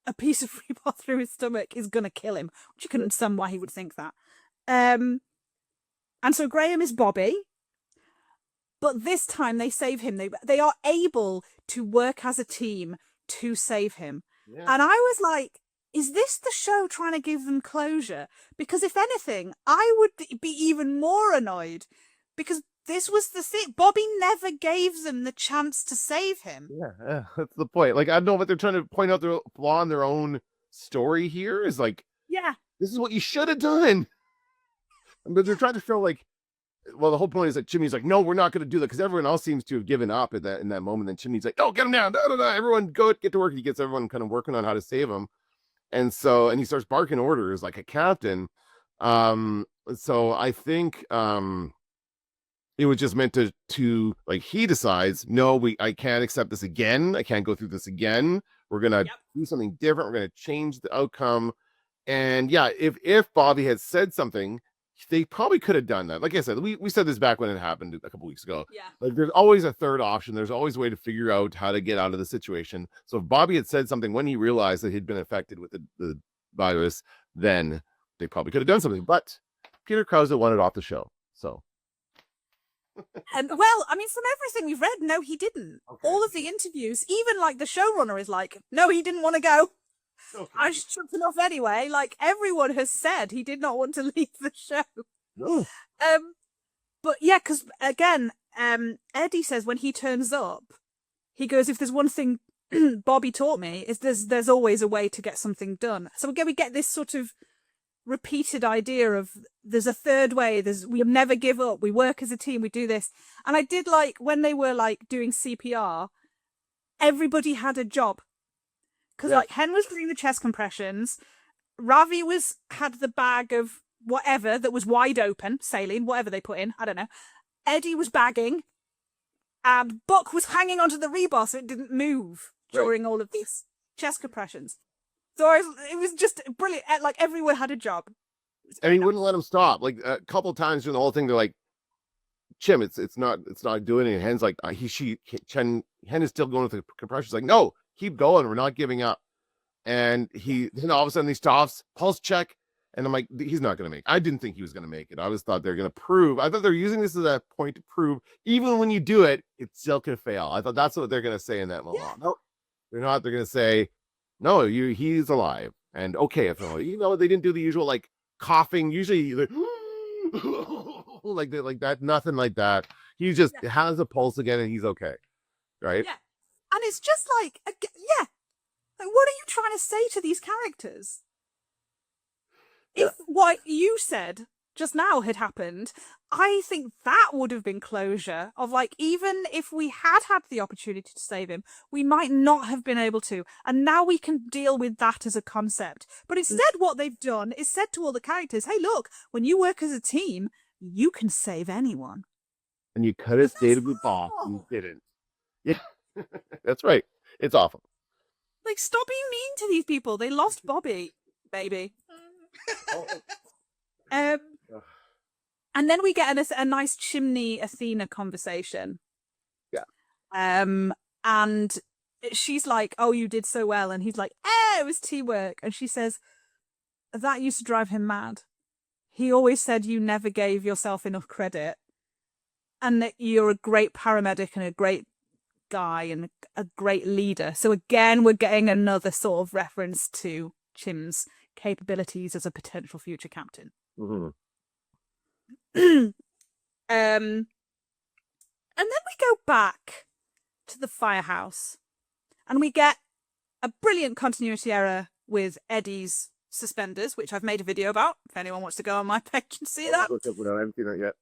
a piece of rebar through his stomach is going to kill him, which you can understand why he would think that. And so Graham is Bobby, but this time they save him. They are able to work as a team to save him. Yeah. And I was like, is this the show trying to give them closure? Because if anything, I would be even more annoyed, because this was the thing. Bobby never gave them the chance to save him. Yeah, that's the point. Like, I don't know what they're trying to point out their flaw in their own story here is like, Yeah. this is what you should have done. But they're trying to show like, well, the whole point is that Chimmy's like, no, we're not going to do that, because everyone else seems to have given up in that moment. And Chimmy's like, no, get him down. No. Everyone get to work. He gets everyone kind of working on how to save him. And he starts barking orders like a captain. So I think it was just meant to like, he decides, no, I can't accept this again. I can't go through this again. We're gonna do something different. We're gonna change the outcome. And yeah, if Bobby had said something, they probably could have done that. Like I said, we said this back when it happened a couple weeks ago. Yeah. Like, there's always a third option. There's always a way to figure out how to get out of the situation. So if Bobby had said something when he realized that he'd been affected with the virus, then they probably could have done something. But Peter Krause wanted off the show. So Well, I mean, from everything we've read, no, he didn't. Okay. All of the interviews, even like the showrunner is like, no, he didn't want to go. Okay. I shook it off anyway. Like, everyone has said he did not want to leave the show. No. But yeah, because again, Eddie says when he turns up, he goes, if there's one thing Bobby taught me, is there's always a way to get something done. So again, we get this sort of repeated idea of there's a third way. We never give up. We work as a team. We do this. And I did like when they were like doing CPR, everybody had a job. Because like Hen was doing the chest compressions, Ravi had the bag of whatever that was wide open, saline, whatever they put in, I don't know. Eddie was bagging, and Buck was hanging onto the rebar so it didn't move during all of these chest compressions. So it was just brilliant. Like, everyone had a job. And he wouldn't let him stop. Like, a couple times during the whole thing, they're like, Chim, it's not doing it. And Hen's like, Hen is still going with the compressions. Like, no, keep going. We're not giving up. And then all of a sudden he stops, pulse check. And I'm like, he's not going to make it. I didn't think he was going to make it. I thought they're going to prove. I thought they're using this as a point to prove, even when you do it, it still can fail. I thought that's what they're going to say in that moment. Yeah. No, they're not. They're going to say, no, he's alive. And okay, if even though they didn't do the usual like coughing, usually like, like that, nothing like that. He just has a pulse again, and he's okay, right? Yeah, and it's just like, yeah, like, what are you trying to say to these characters? If what you said just now had happened, I think that would have been closure of, like, even if we had the opportunity to save him, we might not have been able to. And now we can deal with that as a concept. But instead, what they've done is said to all the characters, hey, look, when you work as a team, you can save anyone. And you could have stayed with Bob and didn't. Yeah, that's right. It's awful. Like, stop being mean to these people. They lost Bobby, baby. And then we get a nice chimney Athena conversation. Yeah. And she's like, oh, you did so well. And he's like, it was teamwork. And she says, that used to drive him mad. He always said you never gave yourself enough credit, and that you're a great paramedic and a great guy and a great leader. So again, we're getting another sort of reference to Chim's capabilities as a potential future captain. Mm-hmm. And then we go back to the firehouse, and we get a brilliant continuity error with Eddie's suspenders, which I've made a video about. If anyone wants to go on my page and see that. I haven't seen that yet.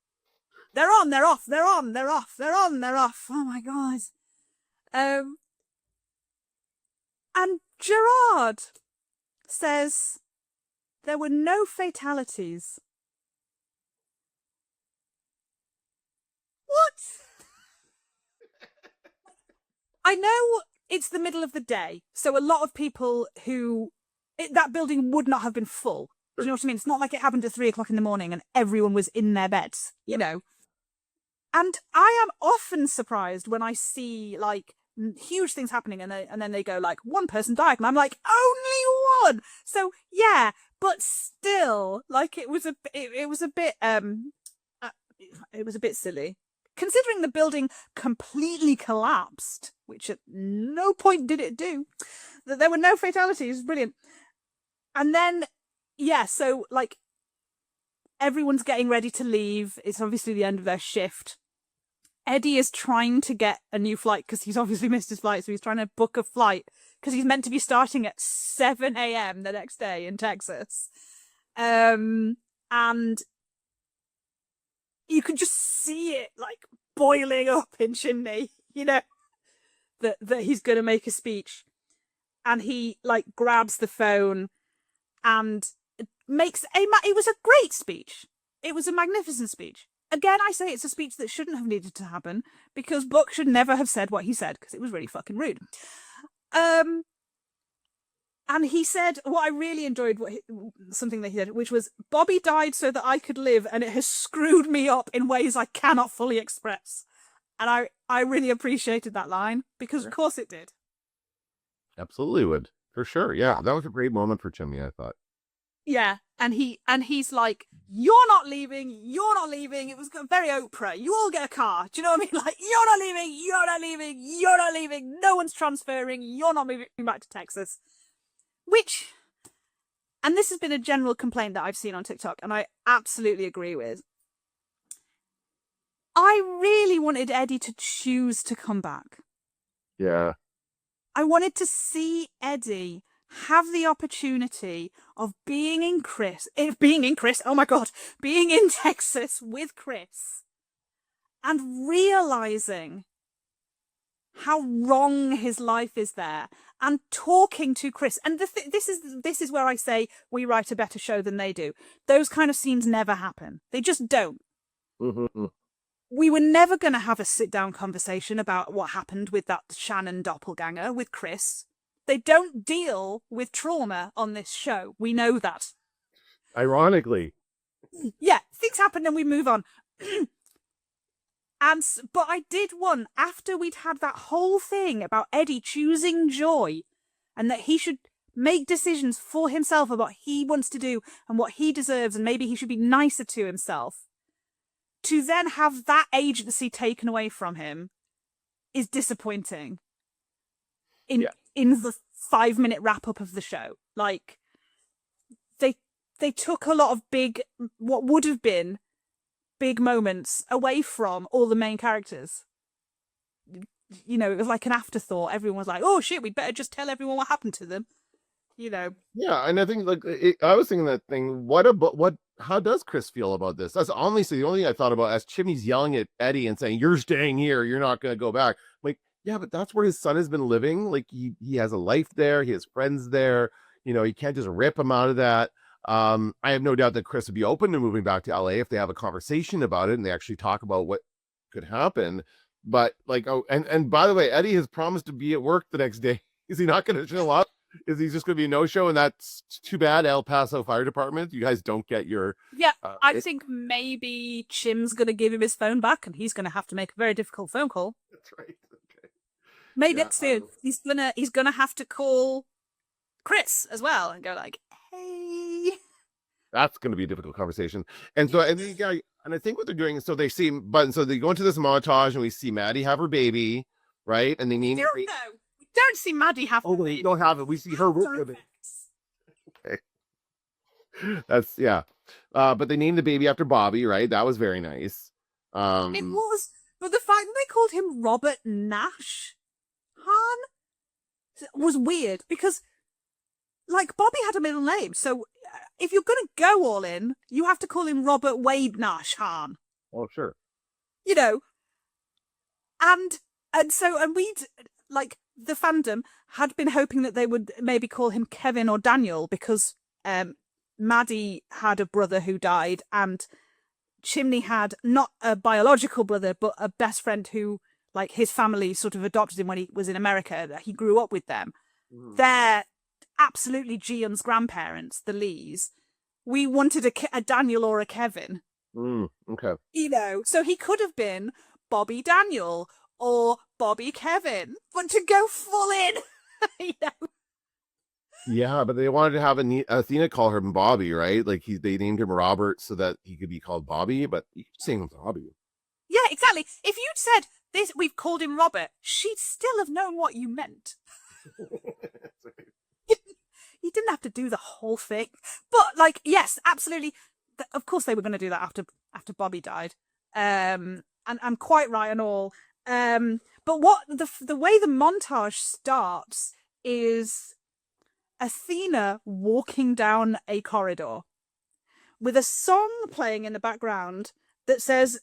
They're on, they're off, they're on, they're off, they're on, they're off. Oh my god. And Gerard says there were no fatalities. What? I know it's the middle of the day, so a lot of people that building would not have been full. Do you know what I mean? It's not like it happened at 3:00 in the morning and everyone was in their beds, you know. And I am often surprised when I see like huge things happening and then they go like one person died and I'm like only one. So yeah, but still, like it was a bit silly. Considering the building completely collapsed, which at no point did it do, that there were no fatalities, brilliant. And then, yeah, so like everyone's getting ready to leave. It's obviously the end of their shift. Eddie is trying to get a new flight because he's obviously missed his flight, so he's trying to book a flight because he's meant to be starting at 7 a.m. the next day in Texas. And you could just see it like boiling up in Chimney, you know, that he's going to make a speech. And he like grabs the phone and it was a great speech. It was a magnificent speech. Again, I say it's a speech that shouldn't have needed to happen because Buck should never have said what he said because it was really fucking rude. And he said, what I really enjoyed, something that he said, which was, Bobby died so that I could live and it has screwed me up in ways I cannot fully express. And I really appreciated that line because of course it did. Absolutely would. For sure. Yeah. That was a great moment for Chimney, I thought. Yeah. And he's like, you're not leaving. It was very Oprah. You all get a car. Do you know what I mean? Like, you're not leaving. No one's transferring. You're not moving back to Texas. Which, and this has been a general complaint that I've seen on TikTok, and I absolutely agree with. I really wanted Eddie to choose to come back. Yeah. I wanted to see Eddie have the opportunity of being in Texas with Chris and realizing how wrong his life is there and talking to Chris. And this is where I say we write a better show than they do. Those kind of scenes never happen. They just don't. Mm-hmm. We were never going to have a sit-down conversation about what happened with that Shannon doppelganger with Chris. They don't deal with trauma on this show. We know that. Ironically. Yeah, things happen and we move on. But I did one after we'd had that whole thing about Eddie choosing joy and that he should make decisions for himself about what he wants to do and what he deserves and maybe he should be nicer to himself. To then have that agency taken away from him is disappointing. In the 5-minute wrap up of the show, like they took a lot of what would have been big moments away from all the main characters. You know, it was like an afterthought. Everyone was like, "Oh shit, we'd better just tell everyone what happened to them." You know. Yeah, and I think I was thinking that thing. How does Chris feel about this? That's honestly the only thing I thought about as Chimney's yelling at Eddie and saying, "You're staying here. You're not going to go back." Like, yeah, but that's where his son has been living. Like, he has a life there. He has friends there. You know, you can't just rip him out of that. I have no doubt that Chris would be open to moving back to LA if they have a conversation about it and they actually talk about what could happen. But like, and by the way, Eddie has promised to be at work the next day. Is he not going to show up? Is he just going to be a no-show? And that's too bad. El Paso Fire Department, you guys don't get your. Yeah, I think maybe Chim's going to give him his phone back, and he's going to have to make a very difficult phone call. That's right. Okay. Maybe that's it. He's gonna have to call Chris as well and go like, "Hey." That's going to be a difficult conversation. And so, and I think what they're doing is so they go into this montage and we see Maddie have her baby, right? And they need. No, we don't see Maddie have. Oh, wait, you don't have it. We see her with it. Okay. That's but they named the baby after Bobby, right? That was very nice. It was, but the fact that they called him Robert Nash, Han, was weird because, like, Bobby had a middle name. So if you're going to go all in, you have to call him Robert Wade Nash Han. Oh, sure. You know, and we'd, like, the fandom had been hoping that they would maybe call him Kevin or Daniel because Maddie had a brother who died, and Chimney had not a biological brother but a best friend who, like, his family sort of adopted him when he was in America. He grew up with them. They're absolutely Gian's grandparents, the Lees. We wanted a Daniel or a Kevin. Okay. You know, so he could have been Bobby Daniel or Bobby Kevin, but to go full in, you know. Yeah, but they wanted to have Athena call him Bobby, right? Like they named him Robert so that he could be called Bobby, but you could say him Bobby. Yeah, exactly. If you'd said this, we've called him Robert, she'd still have known what you meant. You didn't have to do the whole thing, but, like, yes, absolutely. Of course, they were going to do that after Bobby died, and I'm quite right and all. But what the way the montage starts is Athena walking down a corridor with a song playing in the background that says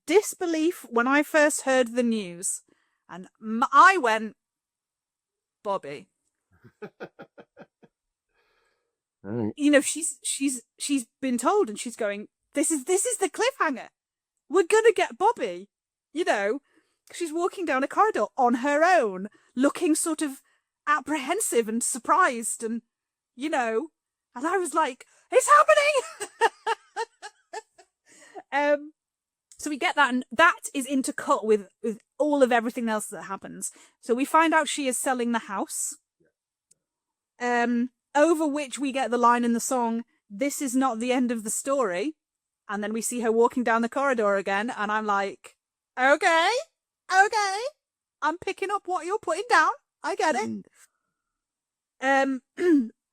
"Disbelief when I first heard the news," and I went, Bobby. Right. You know, she's been told, and she's going, this is the cliffhanger. We're gonna get Bobby. You know, she's walking down a corridor on her own, looking sort of apprehensive and surprised, and, you know, and I was like, it's happening. So we get that, and that is intercut with all of everything else that happens. So we find out she is selling the house. Over which we get the line in the song, "This is not the end of the story." And then we see her walking down the corridor again, and I'm like, okay, I'm picking up what you're putting down. I get it. And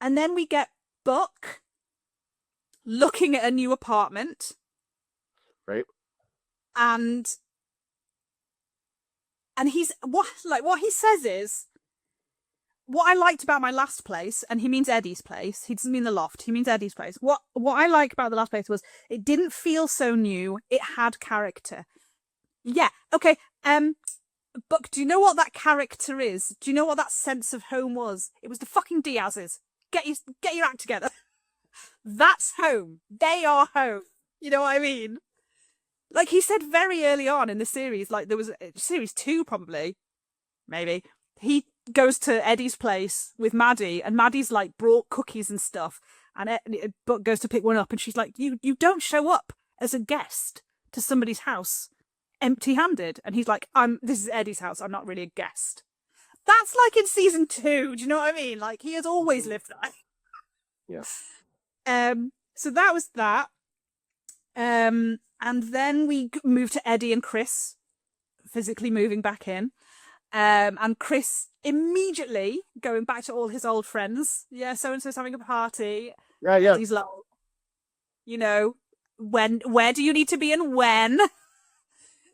then we get Buck looking at a new apartment. Right. And he's what he says is, what I liked about my last place, and he means Eddie's place. He doesn't mean the loft. He means Eddie's place. What I like about the last place was it didn't feel so new. It had character. Yeah. Okay. But do you know what that character is? Do you know what that sense of home was? It was the fucking Diaz's. Get your act together. That's home. They are home. You know what I mean? Like he said very early on in the series, like there was series 2 probably, maybe. He goes to Eddie's place with Maddie, and Maddie's like brought cookies and stuff, and Buck goes to pick one up, and she's like, you don't show up as a guest to somebody's house empty-handed. And he's like, this is Eddie's house, I'm not really a guest. That's like in season 2, do you know what I mean? Like he has always lived there. Yeah. So that was that. And then we move to Eddie and Chris physically moving back in. And Chris immediately going back to all his old friends. Yeah, so-and-so's having a party. Yeah. He's like, you know, where do you need to be and when?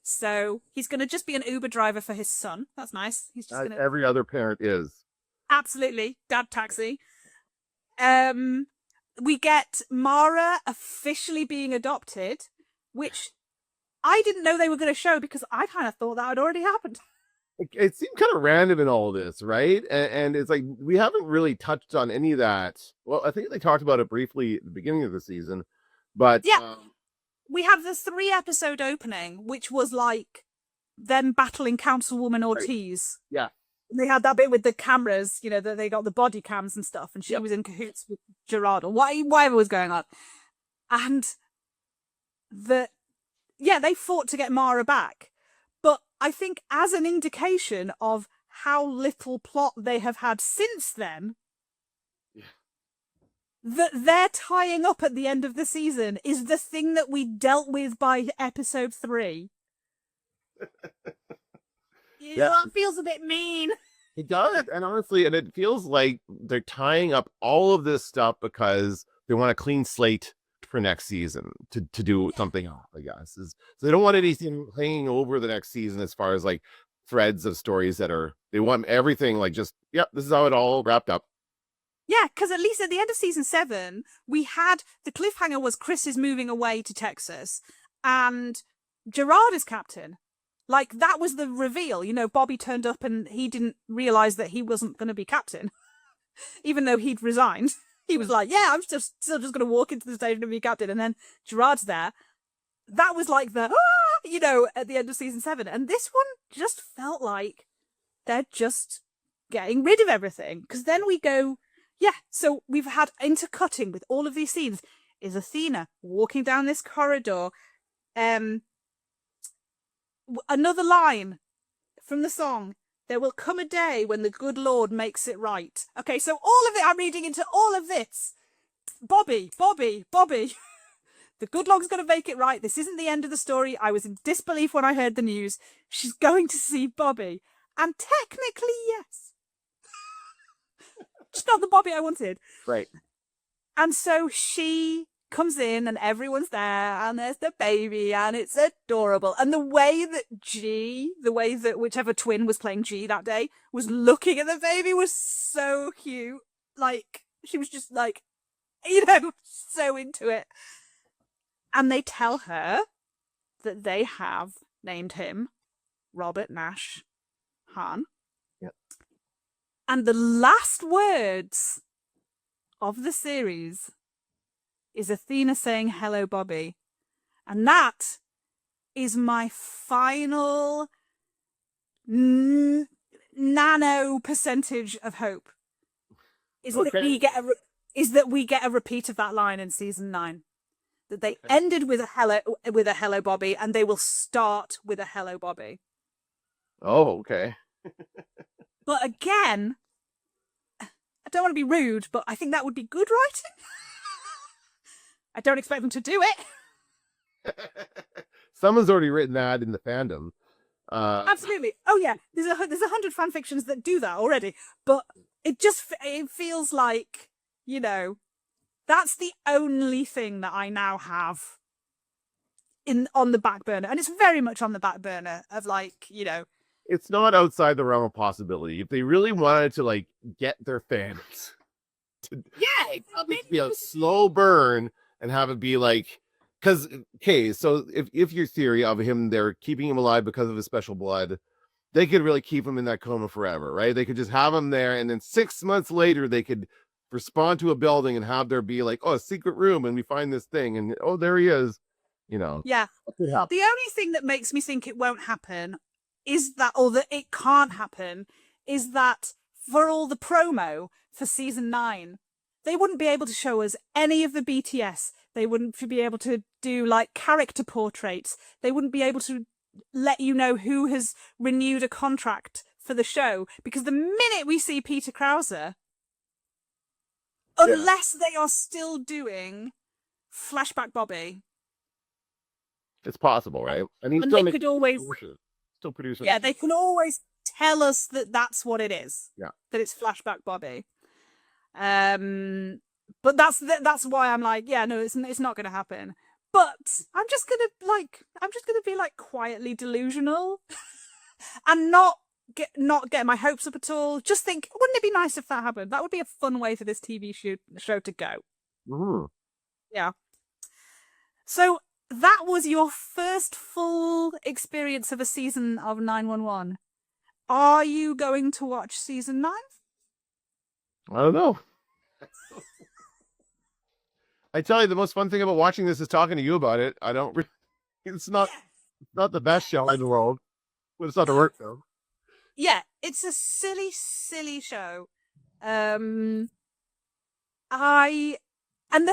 So he's going to just be an Uber driver for his son. That's nice. He's just Every other parent is. Absolutely. Dad taxi. We get Mara officially being adopted, which I didn't know they were going to show because I kind of thought that had already happened. It seemed kind of random in all this, right? And it's like we haven't really touched on any of that. Well, I think they talked about it briefly at the beginning of the season, but yeah, we have the 3-episode opening, which was like them battling Councilwoman Ortiz. Right. Yeah, they had that bit with the cameras, you know, that they got the body cams and stuff, and she was in cahoots with Gerard or whatever was going on, and they fought to get Mara back. But I think as an indication of how little plot they have had since then, that they're tying up at the end of the season is the thing that we dealt with by episode 3. That feels a bit mean. It does, and honestly, and it feels like they're tying up all of this stuff because they want a clean slate for next season to do something off, I guess. So they don't want anything hanging over the next season as far as like threads of stories that are, they want everything like just, yep, this is how it all wrapped up. Yeah, because at least at the end of season 7, we had the cliffhanger was Chris is moving away to Texas and Gerard is captain. Like, that was the reveal. You know, Bobby turned up and he didn't realize that he wasn't going to be captain, even though he'd resigned. He was like, yeah, I'm still just going to walk into the station and be captain. And then Gerard's there. That was like the, you know, at the end of season 7. And this one just felt like they're just getting rid of everything. Because then we go, yeah, so we've had intercutting with all of these scenes. Is Athena walking down this corridor? Another line from the song. There will come a day when the good Lord makes it right. Okay, so all of it, I'm reading into all of this. Bobby. The good Lord's going to make it right. This isn't the end of the story. I was in disbelief when I heard the news. She's going to see Bobby. And technically, yes. Just not the Bobby I wanted. Right. And so she comes in and everyone's there and there's the baby and it's adorable. And the way that whichever twin was playing G that day was looking at the baby was so cute. Like, she was just like, you know, so into it. And they tell her that they have named him Robert Nash Hahn. Yep. And the last words of the series is Athena saying, hello, Bobby. And that is my final nano percentage of hope. That we get a repeat of that line in season 9. That they ended with a hello Bobby, and they will start with a hello Bobby. Oh, okay. But again, I don't want to be rude, but I think that would be good writing. I don't expect them to do it. Someone's already written that in the fandom. Absolutely. Oh yeah, there's 100 fan fictions that do that already, but it feels like, you know, that's the only thing that I now have on the back burner, and it's very much on the back burner of, like, you know, it's not outside the realm of possibility. If they really wanted to, like, get their fans to, be a slow burn and have it be like, because, okay, so if your theory of him, they're keeping him alive because of his special blood, they could really keep him in that coma forever, right? They could just have him there, and then 6 months later, they could respond to a building and have there be like, oh, a secret room, and we find this thing, and oh, there he is, you know. Yeah. The only thing that makes me think it won't happen is that, or that it can't happen, is that for all the promo for season 9, they wouldn't be able to show us any of the BTS. They wouldn't be able to do, like, character portraits. They wouldn't be able to let you know who has renewed a contract for the show, because the minute we see Peter Krause, unless they are still doing Flashback Bobby, it's possible, right? I mean, and they could always still produce it. Yeah, they can always tell us that that's what it is. Yeah, that it's Flashback Bobby. But that's why I'm like, yeah, no, it's not going to happen. But I'm just gonna be like quietly delusional, and not get my hopes up at all. Just think, wouldn't it be nice if that happened? That would be a fun way for this TV show to go. Mm-hmm. Yeah. So that was your first full experience of a season of 911. Are you going to watch season 9? I don't know. I tell you, the most fun thing about watching this is talking to you about it. It's not the best show in the world, but it's not a work though. Yeah, it's a silly, silly show. And the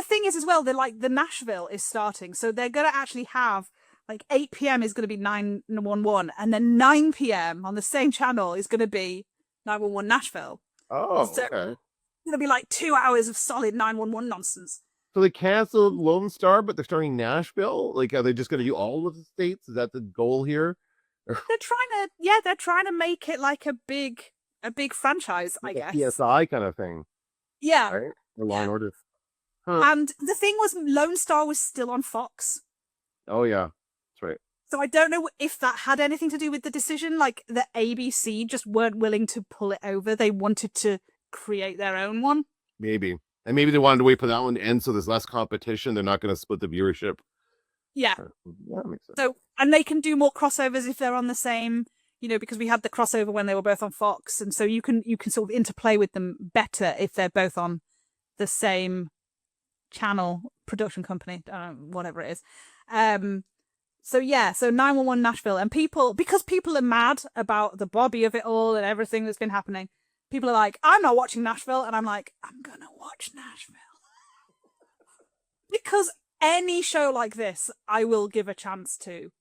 thing is as well, they're like, the Nashville is starting, so they're gonna actually have, like, 8 p.m. is gonna be 911, and then 9 p.m. on the same channel is gonna be 911 Nashville. Oh, so okay. It's gonna be like 2 hours of solid 911 nonsense. So they canceled Lone Star, but they're starting Nashville. Like, are they just going to do all of the states? Is that the goal here? They're trying to make it like a big franchise, like I guess. PSI kind of thing. Yeah. Right? Or Law and Order. Huh. And the thing was, Lone Star was still on Fox. Oh yeah, that's right. So I don't know if that had anything to do with the decision, like the ABC just weren't willing to pull it over. They wanted to create their own one. Maybe. And maybe they wanted to wait for that one to end so there's less competition. They're not going to split the viewership. Yeah. Yeah, that makes sense. So, and they can do more crossovers if they're on the same, because we had the crossover when they were both on Fox, and so you can sort of interplay with them better if they're both on the same channel, production company, whatever it is. So yeah, so 911 Nashville, and because people are mad about the Bobby of it all and everything that's been happening, people are like, I'm not watching Nashville, and I'm like, I'm gonna watch Nashville. Because any show like this, I will give a chance to.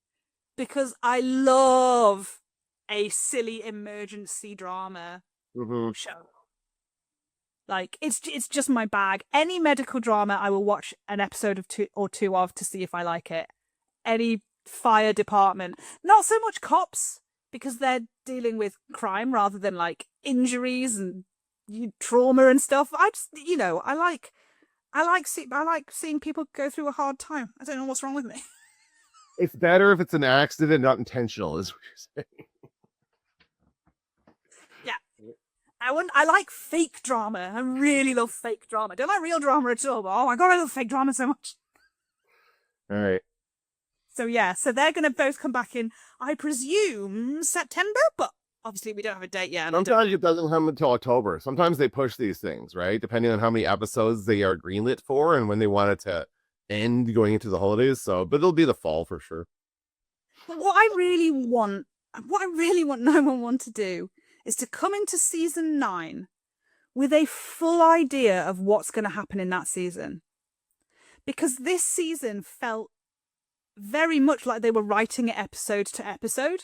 Because I love a silly emergency drama show. Like, it's just my bag. Any medical drama, I will watch an episode of two of to see if I like it. Any fire department, not so much cops, because they're dealing with crime rather than like injuries and trauma and stuff. I just, I like seeing people go through a hard time. I don't know what's wrong with me. It's better if it's an accident, not intentional, is what you're saying. Yeah. I like fake drama. I really love fake drama. I don't like real drama at all, but oh my god, I love fake drama so much. All right. So yeah, so they're going to both come back in, I presume, September, but obviously we don't have a date yet. Sometimes it doesn't come until October. Sometimes they push these things, right? Depending on how many episodes they are greenlit for and when they want it to end going into the holidays. So, but it'll be the fall for sure. But what I really want 911 to do is to come into season 9 with a full idea of what's going to happen in that season. Because this season felt very much like they were writing it episode to episode.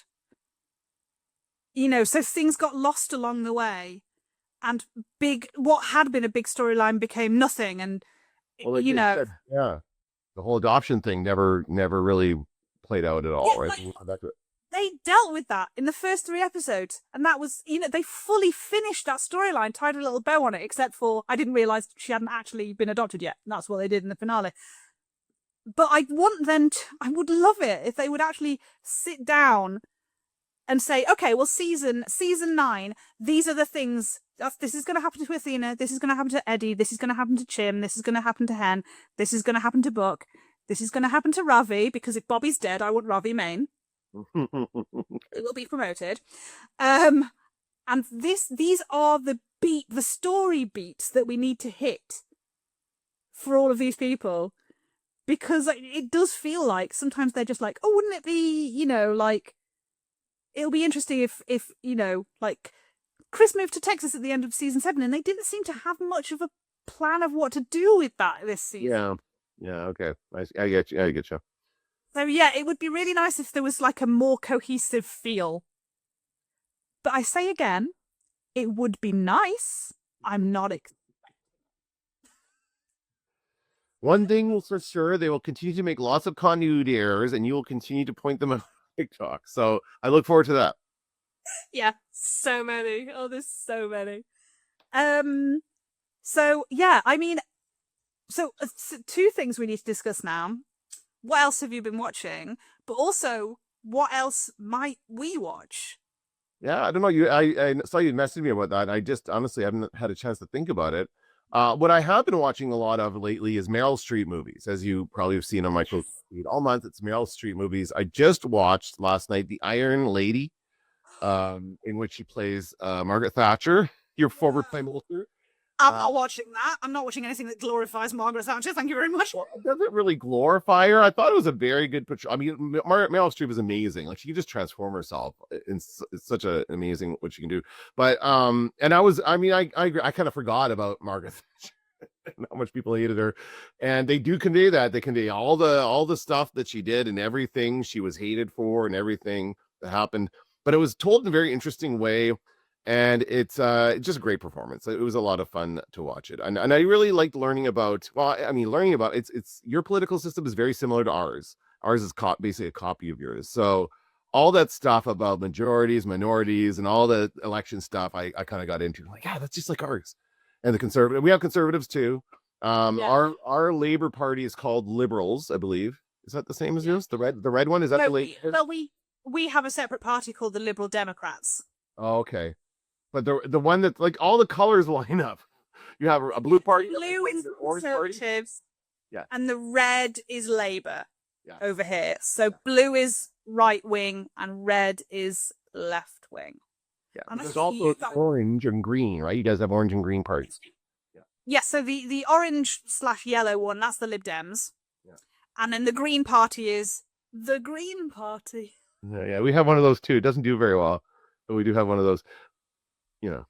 So things got lost along the way, and what had been a big storyline became nothing. And, yeah, the whole adoption thing never really played out at all, right? We'll come back to it. They dealt with that in the first 3 episodes, and that was, they fully finished that storyline, tied a little bow on it, except for I didn't realize she hadn't actually been adopted yet. And that's what they did in the finale. But I would love it if they would actually sit down and say, okay, well, season 9, these are the things. This is going to happen to Athena. This is going to happen to Eddie. This is going to happen to Chim. This is going to happen to Hen. This is going to happen to Buck. This is going to happen to Ravi, because if Bobby's dead, I want Ravi main. It will be promoted. And these are the story beats that we need to hit for all of these people. Because it does feel like sometimes they're just like, oh, wouldn't it be, like, it'll be interesting if like, Chris moved to Texas at the end of season 7, and they didn't seem to have much of a plan of what to do with that this season. Yeah, okay. I get you. So yeah, it would be really nice if there was like a more cohesive feel. But I say again, it would be nice. I'm not One thing for sure, they will continue to make lots of continuity errors, and you will continue to point them out on TikTok. So I look forward to that. Yeah, so many. Oh, there's so many. So yeah, I mean, so 2 things we need to discuss now. What else have you been watching? But also, what else might we watch? Yeah, I don't know. I saw you messaging me about that. I just honestly haven't had a chance to think about it. What I have been watching a lot of lately is Meryl Streep movies, as you probably have seen on my feed all month. It's Meryl Streep movies. I just watched last night The Iron Lady, in which she plays Margaret Thatcher, your former Prime Minister. I'm not watching that. I'm not watching anything that glorifies Margaret Thatcher. Thank you very much. Well, it doesn't really glorify her. I thought it was a very good portrayal. I mean, Meryl Streep is amazing. Like, she can just transform herself. It's such an amazing what she can do. But and I kind of forgot about Margaret Thatcher and how much people hated her. And they do convey that. They convey all the stuff that she did and everything she was hated for and everything that happened. But it was told in a very interesting way. And it's just a great performance. It was a lot of fun to watch it, and I really liked learning about. Well, I mean, learning about it's your political system is very similar to ours. Ours is basically a copy of yours. So all that stuff about majorities, minorities, and all the election stuff, I kind of got into. Like, yeah, that's just like ours. And the conservative, we have conservatives too. Our Labor Party is called Liberals, I believe. Is that the same as Yeah. yours? The red one, is that No, the late? well, we have a separate party called the Liberal Democrats. Oh, okay. But the one that like all the colors line up. You have a blue party, Blue is an orange party. Conservative, Yeah. and the red is Labour Yeah. over here. So blue is right wing, and red is left wing. Yeah. And There's also orange and green, right? You guys have orange and green parties. Yeah, so the orange/yellow one, that's the Lib Dems. Yeah. And then the Green Party is the Green Party. Yeah, we have one of those too. It doesn't do very well, but we do have one of those, you know.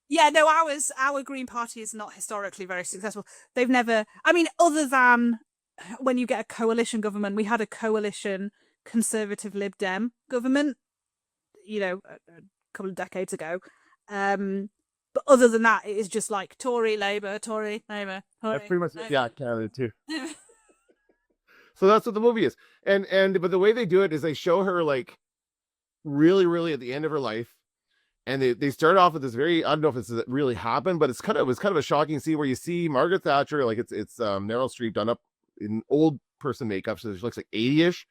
Yeah, no, our Green Party is not historically very successful. They've never, I mean, other than when you get a coalition government, we had a coalition Conservative Lib Dem government, a couple of decades ago. But other than that, it is just like Tory, Labour, Tory, Labour, Tory. That's pretty much Canada too. So that's what the movie is. But the way they do it is they show her like really, really at the end of her life. And they start off with this very, I don't know if it's really happened, but it was kind of a shocking scene where you see Margaret Thatcher, like it's Meryl Streep done up in old person makeup, so she looks like 80-ish,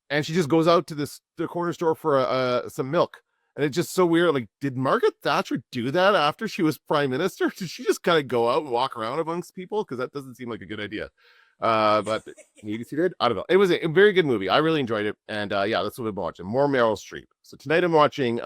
and she just goes out to the corner store for some milk, and it's just so weird. Like, did Margaret Thatcher do that after she was prime minister? Did she just kind of go out and walk around amongst people? Because that doesn't seem like a good idea. But maybe she did. I don't know. It was a very good movie. I really enjoyed it, and yeah, that's what I'm watching. More Meryl Streep. So tonight I'm watching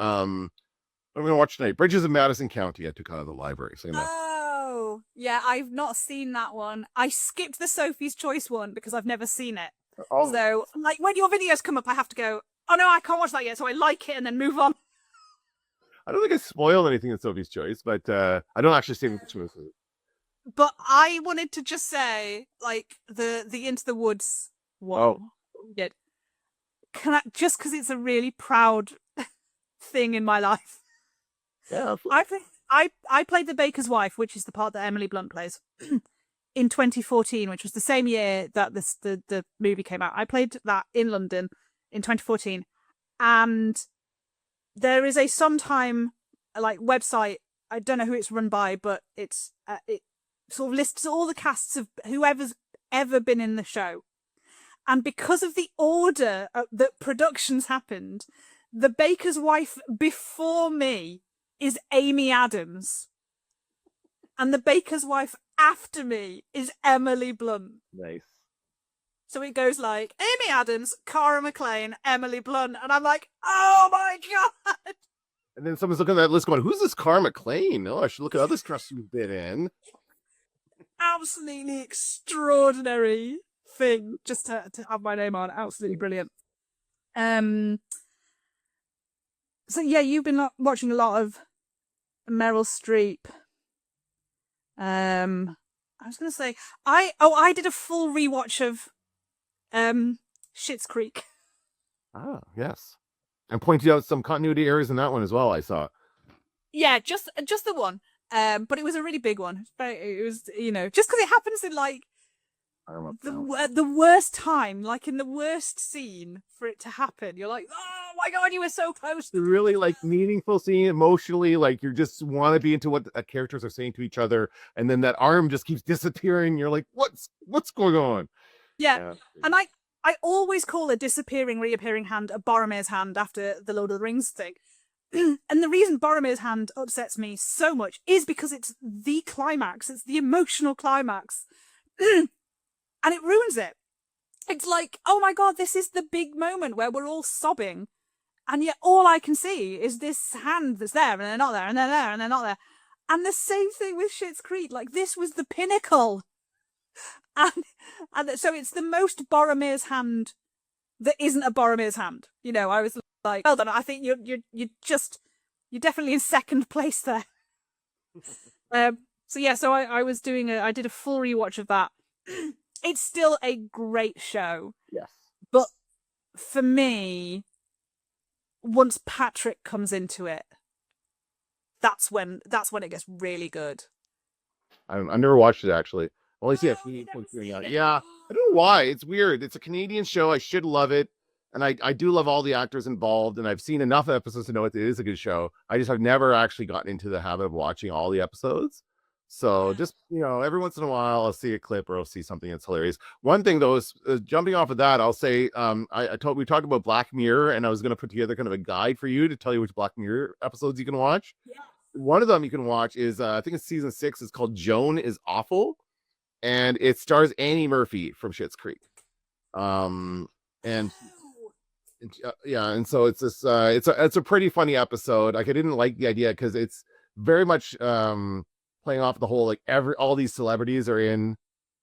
I'm going to watch tonight. Bridges of Madison County. I took out of the library. So Oh, yeah, I've not seen that one. I skipped the Sophie's Choice one because I've never seen it. Oh. So, like, when your videos come up, I have to go, oh no, I can't watch that yet. So I like it and then move on. I don't think I spoiled anything in Sophie's Choice, but I don't actually say much of it. But I wanted to just say, like, the Into the Woods one. Oh. Did. Just because it's a really proud thing in my life. Yeah, I played the baker's wife, which is the part that Emily Blunt plays, in 2014, which was the same year that the movie came out. I played that in London in 2014, and there is a sometime like website. I don't know who it's run by, but it sort of lists all the casts of whoever's ever been in the show, and because of the order that productions happened, the baker's wife before me is Amy Adams, and the baker's wife after me is Emily Blunt. Nice. So it goes like Amy Adams, Cara McLean, Emily Blunt, and I'm like, oh my god! And then someone's looking at that list going, who's this Cara McLean? Oh, I should look at other stuff you've been in. Absolutely extraordinary thing just to have my name on. Absolutely brilliant. So yeah, you've been watching a lot of Meryl Streep. I was gonna say I did a full rewatch of Schitt's Creek. Ah, yes. And pointed out some continuity errors in that one as well, I saw. Yeah, just the one. But it was a really big one. It was, just because it happens in like the worst time, like in the worst scene for it to happen. You're like, oh my god, you were so close. The really like meaningful scene, emotionally, like you just want to be into what the characters are saying to each other, and then that arm just keeps disappearing. You're like, what's going on? Yeah. And I always call a disappearing, reappearing hand a Boromir's hand after the Lord of the Rings thing. And the reason Boromir's hand upsets me so much is because it's the climax. It's the emotional climax. And it ruins it. It's like, oh my god, this is the big moment where we're all sobbing. And yet all I can see is this hand that's there, and they're not there, and they're there, and they're not there. And the same thing with Schitt's Creek. Like, this was the pinnacle. And so it's the most Boromir's hand that isn't a Boromir's hand. I was like, well done. I think you're definitely in second place there. So yeah, so I did a full rewatch of that. It's still a great show. Yes. But for me, once Patrick comes into it, that's when it gets really good. I never watched it actually. Only see a few people figuring out. Yeah, I don't know why. It's weird. It's a Canadian show. I should love it, and I do love all the actors involved. And I've seen enough episodes to know it is a good show. I just have never actually gotten into the habit of watching all the episodes. So just, every once in a while I'll see a clip or I'll see something that's hilarious. One thing though is jumping off of that, I'll say we talked about Black Mirror, and I was going to put together kind of a guide for you to tell you which Black Mirror episodes you can watch. Yeah. One of them you can watch is I think it's season 6. It's called Joan is Awful, and it stars Annie Murphy from Schitt's Creek. And yeah, and so it's this it's a pretty funny episode. Like, I didn't like the idea because it's very much playing off the whole, like, all these celebrities are in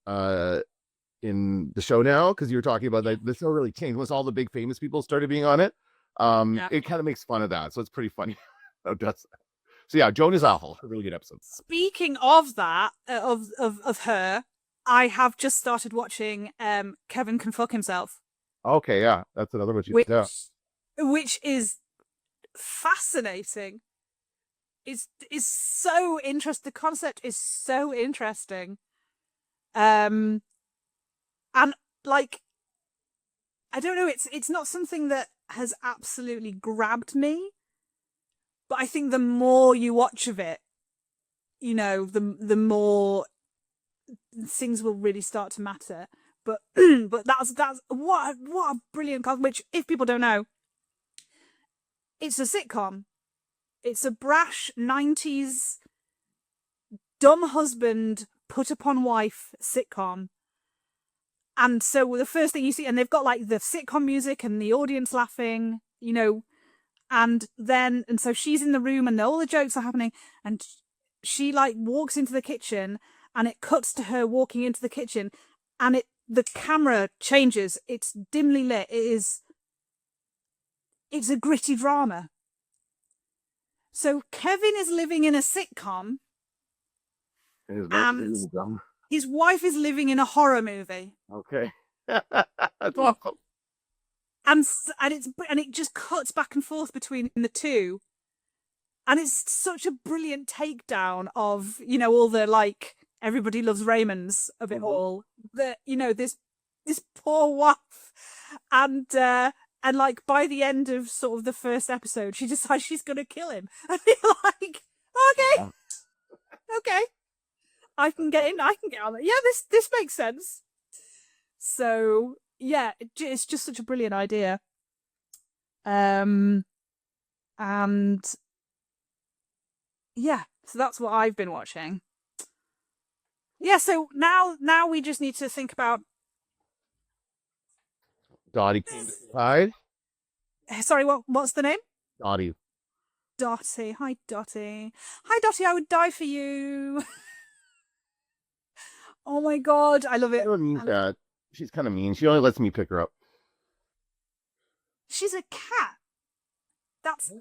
the show now, because you were talking about that the show really changed once all the big famous people started being on it. It kind of makes fun of that, so it's pretty funny. So yeah, Joan is Awful, a really good episode. Speaking of that, of her, I have just started watching Kevin Can Fuck Himself. Okay, yeah, that's another one. Which is fascinating. Is so interesting. The concept is so interesting. And like, I don't know, it's not something that has absolutely grabbed me, but I think the more you watch of it, the more things will really start to matter. But that's what a brilliant concept. Which, if people don't know, it's a sitcom. It's a brash 90s dumb husband put upon wife sitcom. And so the first thing you see, and they've got like the sitcom music and the audience laughing, and so she's in the room and all the jokes are happening, and she like walks into the kitchen, and it cuts to her walking into the kitchen, and the camera changes. It's dimly lit. It's a gritty drama. So Kevin is living in a sitcom, and his wife is living in a horror movie. Okay. That's awful. And it just cuts back and forth between the two. And it's such a brilliant takedown of, all the, like, everybody loves Raymonds of it all. That, this poor wife. And like, by the end of sort of the first episode, she decides she's going to kill him. And you're like, okay. I can get on it. Yeah, this makes sense. So, yeah, it's just such a brilliant idea. And yeah, so that's what I've been watching. Yeah, so now we just need to think about Dottie came to hide. Sorry, what's the name? Dottie. Hi, Dottie. Hi, Dottie, I would die for you. Oh my god, I love it. She's kind of mean. She only lets me pick her up. She's a cat. That's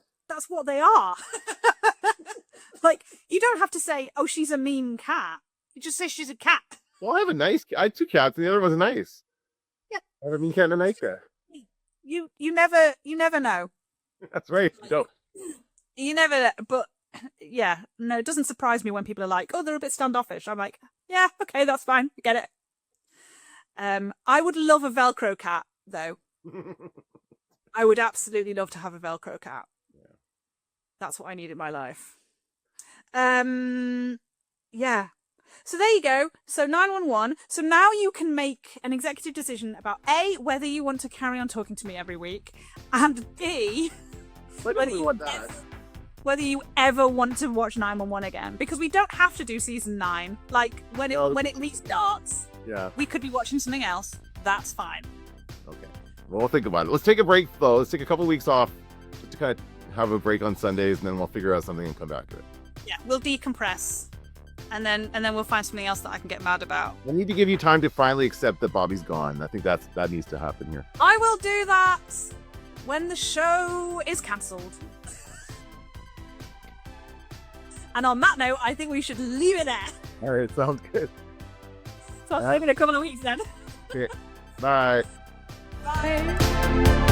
what they are. Like, you don't have to say, oh, she's a mean cat. You just say she's a cat. Well, I have 2 cats, and the other one's nice. Yeah. I have a mean cat and a nice cat. You never know. That's right. No. You never, but yeah, no, it doesn't surprise me when people are like, oh, they're a bit standoffish. I'm like, yeah, okay, that's fine. I get it. I would love a Velcro cat, though. I would absolutely love to have a Velcro cat. Yeah. That's what I need in my life. Yeah. So there you go. So 911. So now you can make an executive decision about A, whether you want to carry on talking to me every week, and B, whether you ever want to watch 911 again. Because we don't have to do season 9. Like, when it restarts, we could be watching something else. That's fine. Okay. Well, we'll think about it. Let's take a break, though. Let's take a couple of weeks off just to kind of have a break on Sundays, and then we'll figure out something and come back to it. Yeah, we'll decompress. And then we'll find something else that I can get mad about. I need to give you time to finally accept that Bobby's gone. I think that needs to happen here. I will do that when the show is cancelled. And on that note, I think we should leave it there. All right, sounds good. So I'll see you in a couple of weeks then. Okay. Bye. Bye.